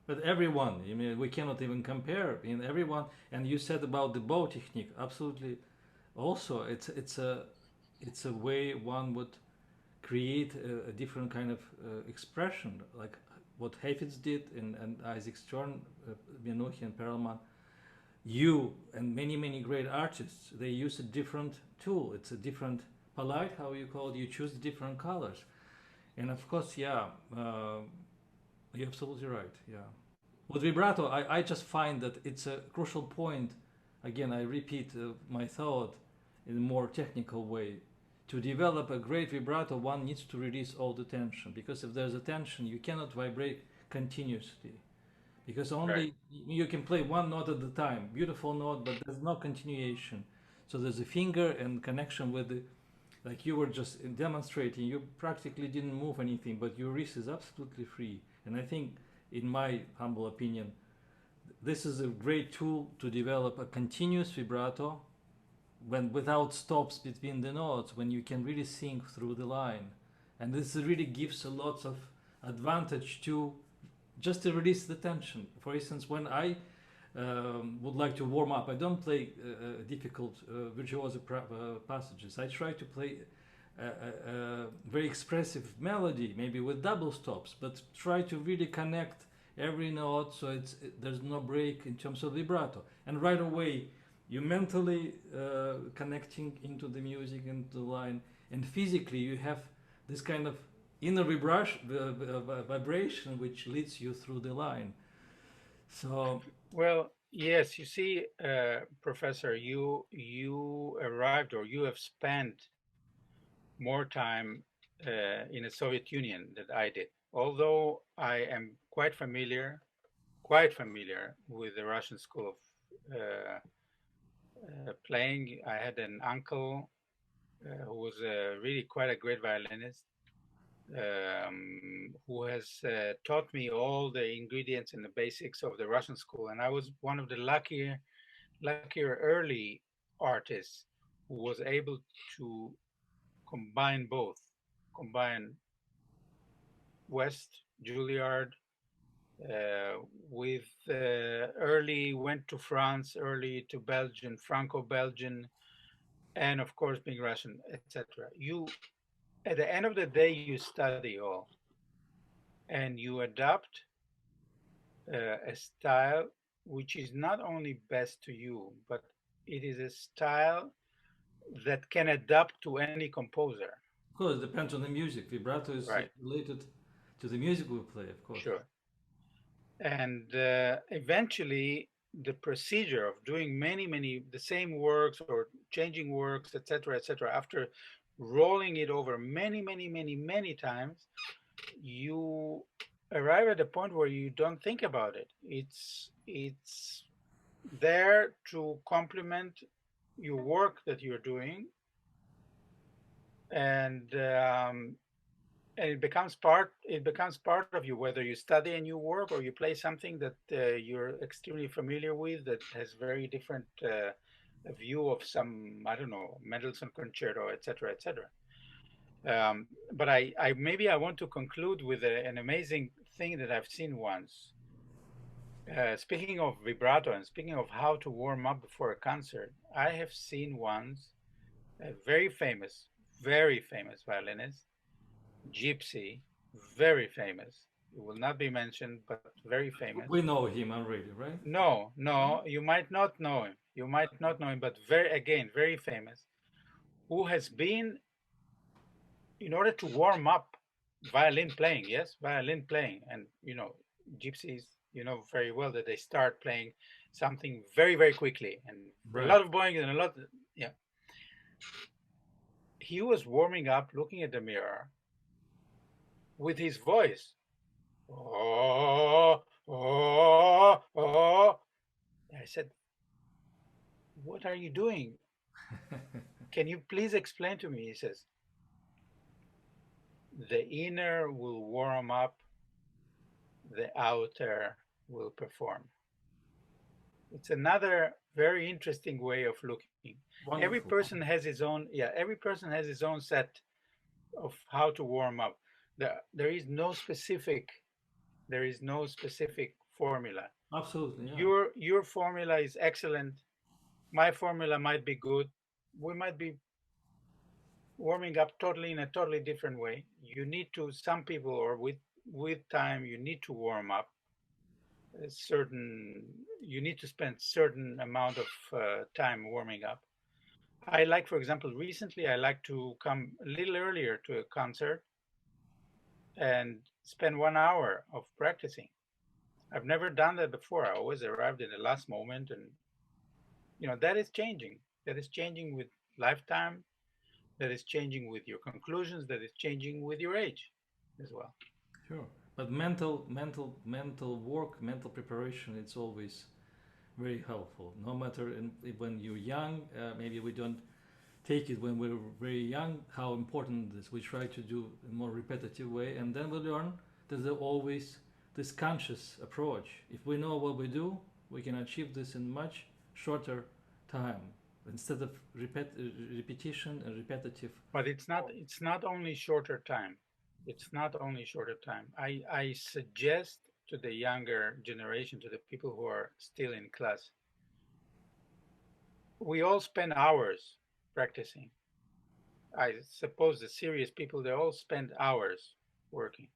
But everyone, I mean, we cannot even compare. In everyone, and you said about the bow technique, absolutely. Also, it's a way one would create a different kind of expression, like what Heifetz did and Isaac Stern, Menuhin and Perlman. You and many great artists, they use a different tool. It's a different palette, how you call it. You choose different colors, and of course, yeah, you're absolutely right. Yeah, with vibrato, I just find that it's a crucial point. Again, I repeat my thought. in a more technical way. To develop a great vibrato, one needs to release all the tension, because if there's a tension, you cannot vibrate continuously. Because only you can play one note at a time, beautiful note, but there's no continuation. So there's a finger and connection with the, like you were just demonstrating, you practically didn't move anything, but your wrist is absolutely free. And I think, in my humble opinion, this is a great tool to develop a continuous vibrato when without stops between the notes, when you can really sing through the line. And this really gives a lot of advantage to just to release the tension. For instance, when I would like to warm up, I don't play difficult virtuoso passages. I try to play a very expressive melody, maybe with double stops, but try to really connect every note so there's no break in terms of vibrato. And right away, you mentally connecting into the music, into the line, and physically you have this kind of inner vibration which leads you through the line. So, well, yes, you see, Professor, you arrived, or you have spent more time in the Soviet Union than I did. Although I am quite familiar with the Russian school of playing. I had an uncle who was really quite a great violinist, who has taught me all the ingredients and the basics of the Russian school. And I was one of the luckier early artists who was able to combine both, combine West, Juilliard, with early went to France, early to Belgian, Franco-Belgian, and of course being Russian, etc. You, at the end of the day, you study all, and you adopt a style which is not only best to you, but it is a style that can adapt to any composer. of course, it depends on the music. Vibrato is related to the music we play, of course. Sure. And eventually, the procedure of doing many the same works or changing works, etc., after rolling it over many times, you arrive at a point where you don't think about it. It's there to complement your work that you're doing, and it becomes part of you, whether you study a new work or you play something that you're extremely familiar with, that has very different view of some, I don't know, Mendelssohn concerto, etc. But I maybe I want to conclude with an amazing thing that I've seen once. Speaking of vibrato and speaking of how to warm up before a concert, I have seen once a very famous violinist, Gypsy, very famous. It will not be mentioned, but very famous. We know him already, right? No, you might not know him. But very famous. Who has been, in order to warm up violin playing, and Gypsies, very well that they start playing something very quickly, and a lot of bowing and a lot, He was warming up, looking at the mirror, with his voice. Oh. I said, "What are you doing? Can you please explain to me?" He says, "The inner will warm up, the outer will perform." It's another very interesting way of looking. Wonderful. Every person has his own set of how to warm up. There is no specific formula. Absolutely. Yeah. Your formula is excellent. My formula might be good. We might be warming up in a totally different way. You need to, some people, or with time, you need to warm up you need to spend certain amount of time warming up. I like, for example, recently I like to come a little earlier to a concert and spend 1 hour of practicing. I've never done that before. I always arrived in the last moment, and that is changing. That is changing with lifetime, that is changing with your conclusions, that is changing with your age as well. Sure. But mental work, mental preparation, it's always very helpful. No matter when you're young, maybe we don't take it when we're very young, how important it is. We try to do in a more repetitive way, and then we learn that there's always this conscious approach. If we know what we do, we can achieve this in much shorter time instead of repetition and repetitive. But it's not only shorter time. It's not only shorter time. I suggest to the younger generation, to the people who are still in class, we all spend hours practicing. I suppose the serious people, they all spend hours working.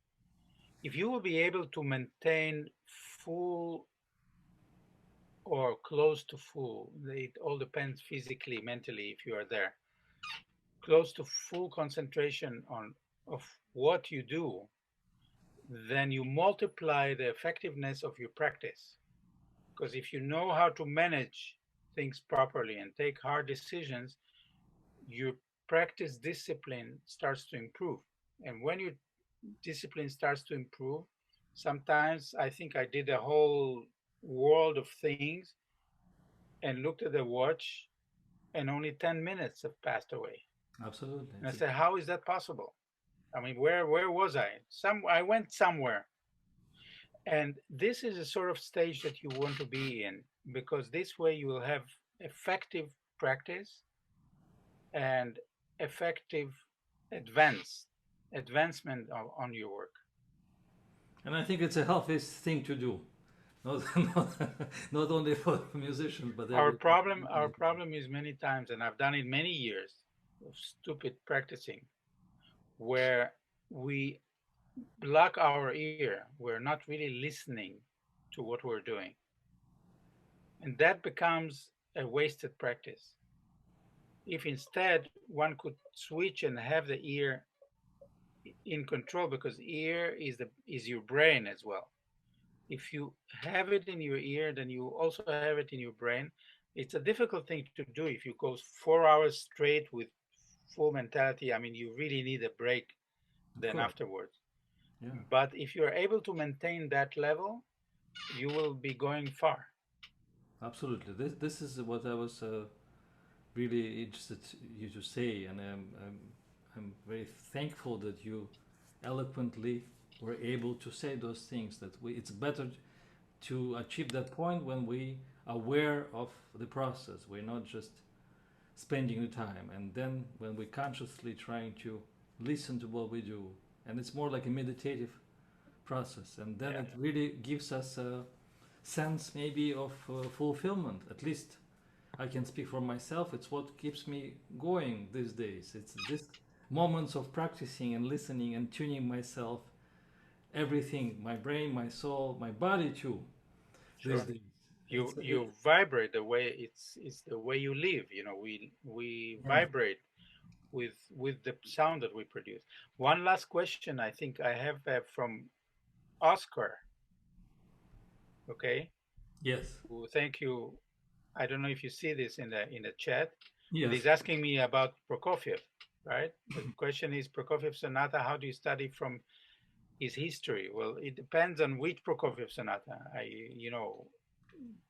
If you will be able to maintain full or close to full, it all depends physically, mentally, if you are there, close to full concentration of what you do, then you multiply the effectiveness of your practice. Because if you know how to manage things properly and take hard decisions, your practice discipline starts to improve. And when your discipline starts to improve, sometimes I think I did a whole world of things and looked at the watch and only 10 minutes have passed away. Absolutely. And I said, how is that possible? I mean, where was I? I went somewhere. And this is a sort of stage that you want to be in, because this way you will have effective practice and effective advancement on your work. And I think it's a healthiest thing to do. Not only for musicians, but our problem is many times, and I've done it many years of stupid practicing, where we block our ear. We're not really listening to what we're doing, and that becomes a wasted practice. If instead one could switch and have the ear in control, because ear is your brain as well. If you have it in your ear, then you also have it in your brain. It's a difficult thing to do if you go 4 hours straight with full mentality. I mean, you really need a break then afterwards. Yeah. But if you're able to maintain that level, you will be going far. Absolutely. This is what I was really interested you to say, and I'm very thankful that you eloquently were able to say those things. That it's better to achieve that point when we are aware of the process. We're not just spending the time, and then when we're consciously trying to listen to what we do, and it's more like a meditative process, and then it really gives us a sense maybe of fulfillment. At least I can speak for myself. It's what keeps me going these days. It's this moments of practicing and listening and tuning myself, everything, my brain, my soul, my body too. Sure. These days. You vibrate the way it's the way you live. You know, we vibrate with the sound that we produce. One last question I think I have from Oscar. Okay. Yes. Well, thank you. I don't know if you see this in the chat. Yes. But he's asking me about Prokofiev, right? The question is Prokofiev sonata. How do you study from his history? Well, it depends on which Prokofiev sonata.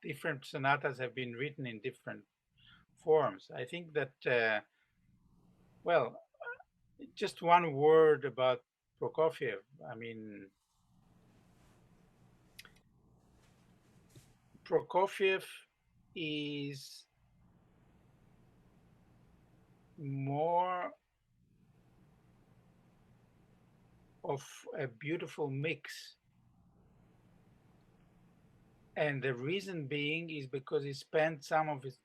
Different sonatas have been written in different forms. I think that, just one word about Prokofiev. I mean, Prokofiev is more of a beautiful mix. And the reason being is because he spent some of his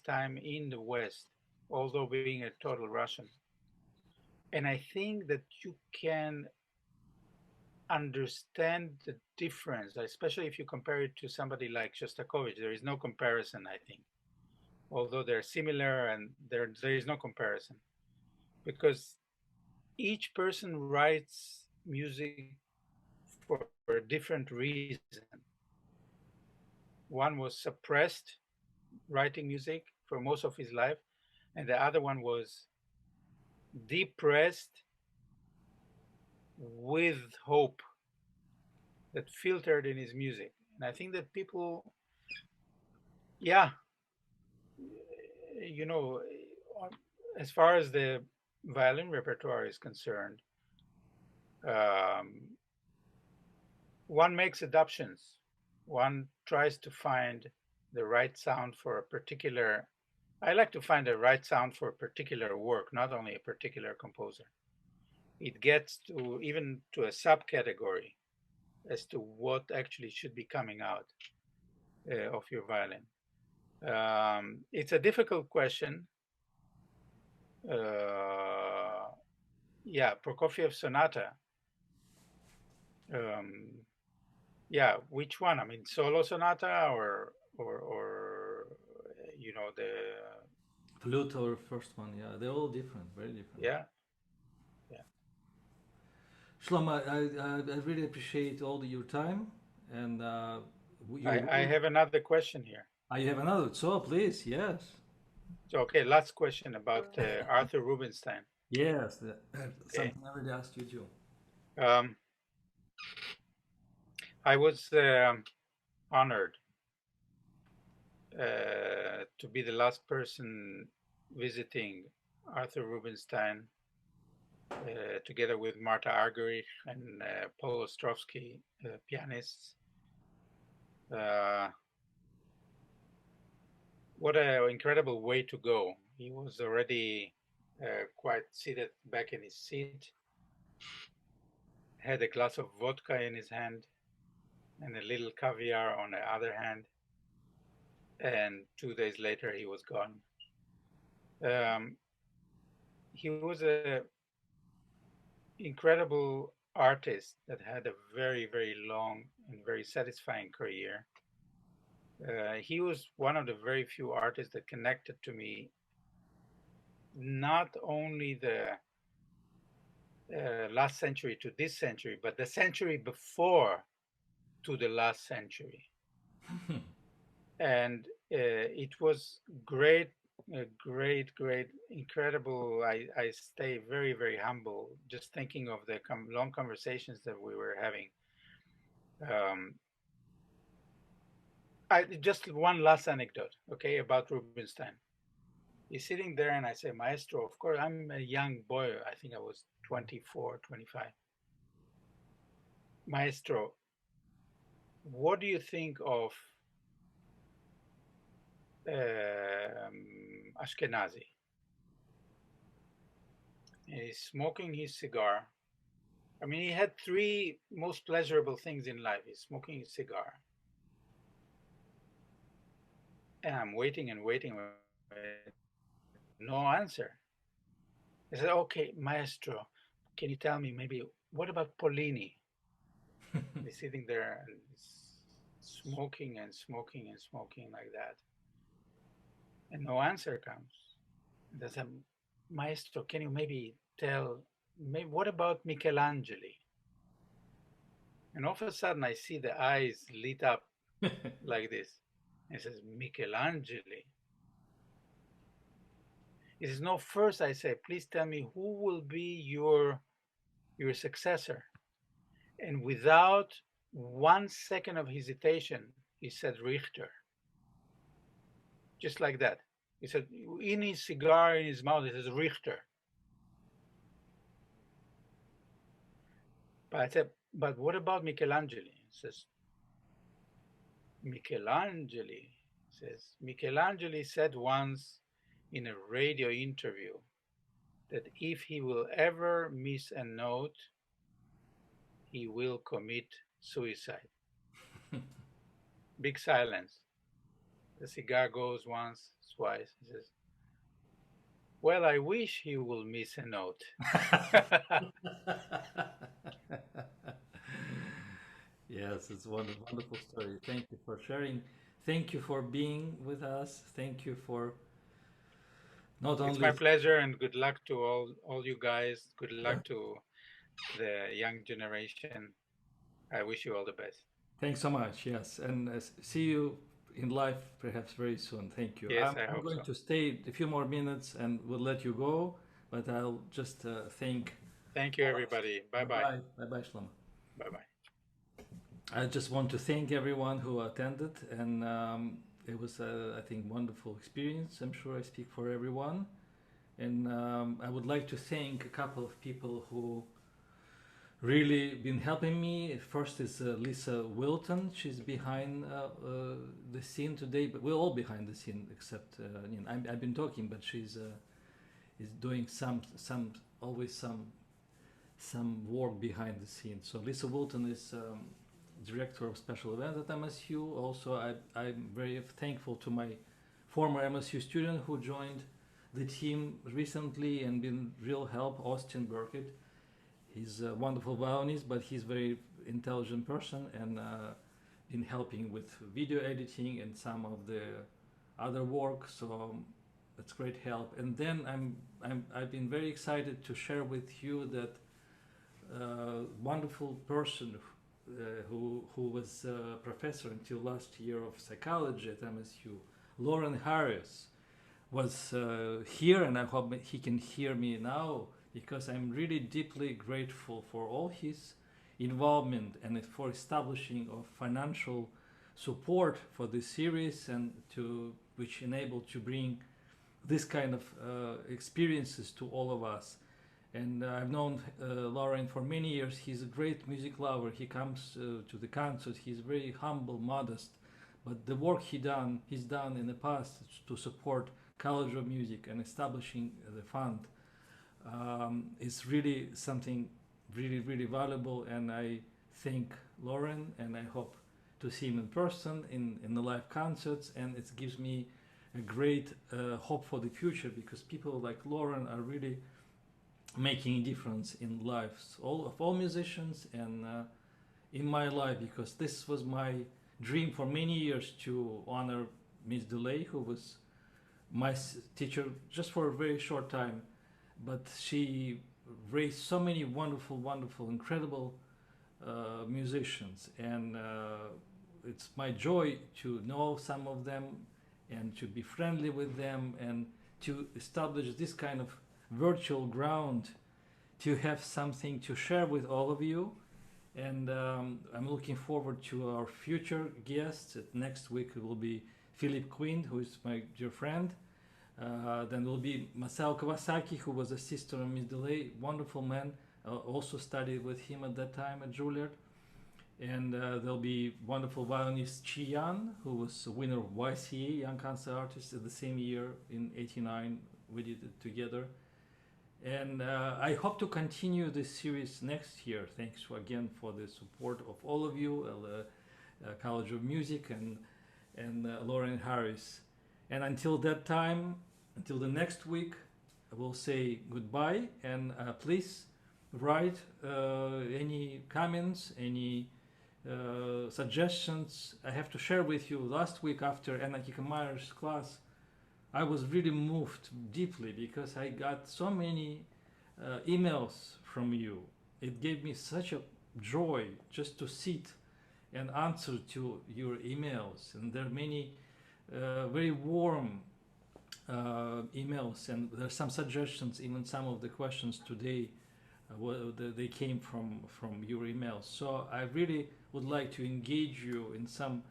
time in the West, although being a total Russian. And I think that you can understand the difference, especially if you compare it to somebody like Shostakovich. There is no comparison, I think. Although they're similar, and there is no comparison. Because each person writes music for a different reason. One was suppressed writing music for most of his life, and the other one was depressed with hope that filtered in his music. And I think that people, yeah, you know, as far as the violin repertoire is concerned, one makes adaptations. One tries to find the right sound for a particular. I like to find the right sound for a particular work, not only a particular composer. It gets to even to a subcategory as to what actually should be coming out of your violin. It's a difficult question. Yeah, Prokofiev sonata. Yeah, which one? I mean, solo sonata or you know, the Flute or first one, yeah, they're all different, very different. yeah. Shlomo, I really appreciate all your time, and I have another question here. I have another. So please, yes. So, okay, last question about Arthur Rubinstein. Yes, something I already asked you too. I was honored to be the last person visiting Arthur Rubinstein together with Marta Argerich and Paul Oistrakh, pianists. What an incredible way to go. He was already quite seated back in his seat, had a glass of vodka in his hand and a little caviar on the other hand. And 2 days later, he was gone. He was an incredible artist that had a very, very long and very satisfying career. He was one of the very few artists that connected to me, not only the last century to this century, but the century before to the last century. And it was great, incredible. I stay very, very humble just thinking of the long conversations that we were having. Just one last anecdote, okay, about Rubinstein. He's sitting there and I say, Maestro, of course, I'm a young boy. I think I was 24, 25. Maestro, what do you think of Ashkenazi? And he's smoking his cigar. I mean, he had 3 most pleasurable things in life. He's smoking his cigar. And I'm waiting and waiting. No answer. I said, okay, Maestro, can you tell me maybe, what about Pollini? He's sitting there and smoking and smoking and smoking like that. And no answer comes. And I said, Maestro, can you maybe tell, what about Michelangelo? And all of a sudden I see the eyes lit up like this. He says, Michelangelo. He says, no, first I say, please tell me who will be your successor. And without 1 second of hesitation, he said Richter. Just like that. He said, in his cigar, in his mouth, he says Richter. But I said, but what about Michelangelo? He says, Michelangelo said once in a radio interview that if he will ever miss a note, he will commit suicide. Big silence. The cigar goes once, twice. He says, well, I wish he will miss a note. Yes, it's a wonderful story. Thank you for sharing. Thank you for being with us. Thank you for not only... It's my pleasure, and good luck to all you guys. Good luck to the young generation. I wish you all the best. Thanks so much. Yes, and see you in life perhaps very soon. Thank you. Yes, I I'm hope going so. to stay a few more minutes and we'll let you go, but I'll just thank Thank you, everybody. Bye bye. bye bye bye Shlomo. Bye bye. I just want to thank everyone who attended, and it was I think wonderful experience. I'm sure I speak for everyone, and I would like to thank a couple of people who really been helping me. First is Lisa Wilton. She's behind the scene today, but we're all behind the scene except I've been talking, but she's is doing always some work behind the scenes. So Lisa Wilton is director of special events at MSU. Also, I'm very thankful to my former MSU student who joined the team recently and been real help, Austin Burket. He's a wonderful violinist, but he's a very intelligent person and been helping with video editing and some of the other work. So that's great help. And then I've been very excited to share with you that wonderful person who was a professor until last year of psychology at MSU, Lauren Harris, was here, and I hope he can hear me now, because I'm really deeply grateful for all his involvement and for establishing of financial support for this series, and which enabled to bring this kind of experiences to all of us. And I've known Lauren for many years. He's a great music lover. He comes to the concerts. He's very humble, modest, but the work he's done in the past to support College of Music and establishing the fund is really something really, really valuable. And I thank Lauren, and I hope to see him in person in the live concerts. And it gives me a great hope for the future, because people like Lauren are really making a difference in lives of all musicians and in my life, because this was my dream for many years, to honor Miss DeLay, who was my teacher just for a very short time, but she raised so many wonderful, incredible musicians, and it's my joy to know some of them and to be friendly with them and to establish this kind of virtual ground, to have something to share with all of you. And I'm looking forward to our future guests. Next week it will be Philip Quinn, who is my dear friend. Then will be Masao Kawasaki, who was a sister of Miss DeLay, wonderful man. Also studied with him at that time at Juilliard. And there'll be wonderful violinist Chi-Yan, who was a winner of YCA, Young Concert Artist, at the same year in '89. We did it together. And I hope to continue this series next year. Thanks again for the support of all of you, College of Music and Lauren Harris. And until that time, until the next week, I will say goodbye. And please write any comments, any suggestions. I have to share with you, last week after Anna Kikamaier's class, I was really moved deeply, because I got so many emails from you. It gave me such a joy just to sit and answer to your emails. And there are many very warm emails, and there are some suggestions. Even some of the questions today, they came from your emails. So I really would like to engage you in some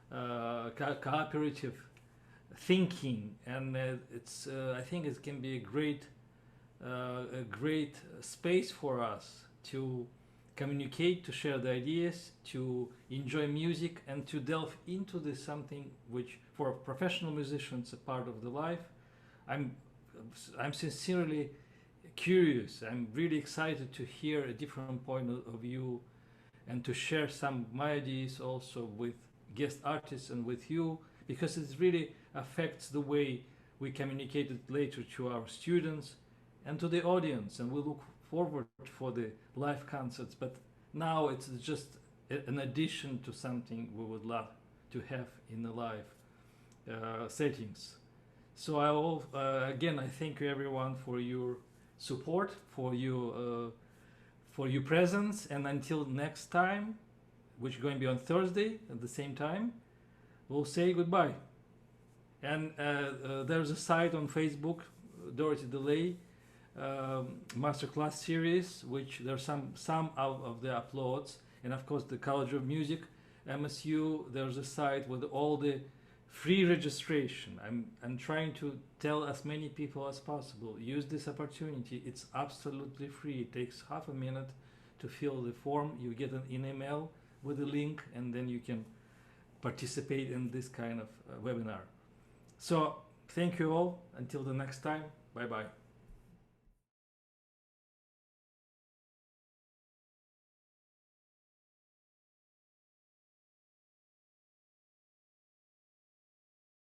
cooperative thinking, and it's I think it can be a great space for us to communicate, to share the ideas, to enjoy music, and to delve into this something which for professional musicians a part of the life. I'm sincerely curious. I'm really excited to hear a different point of view and to share some of my ideas also with guest artists and with you, because it really affects the way we communicate it later to our students and to the audience. And we look forward for the live concerts, but now it's just an addition to something we would love to have in the live settings. So I will again, I thank you everyone for your support, for your presence, and until next time, which is going to be on Thursday at the same time, we'll say goodbye. And there's a site on Facebook, Dorothy DeLay Masterclass Series, which there's some out of the uploads, and of course the College of Music, MSU. There's a site with all the free registration. I'm trying to tell as many people as possible, use this opportunity. It's absolutely free. It takes half a minute to fill the form. You get an email with a link, and then you can participate in this kind of webinar. So thank you all. Until the next time. Bye bye.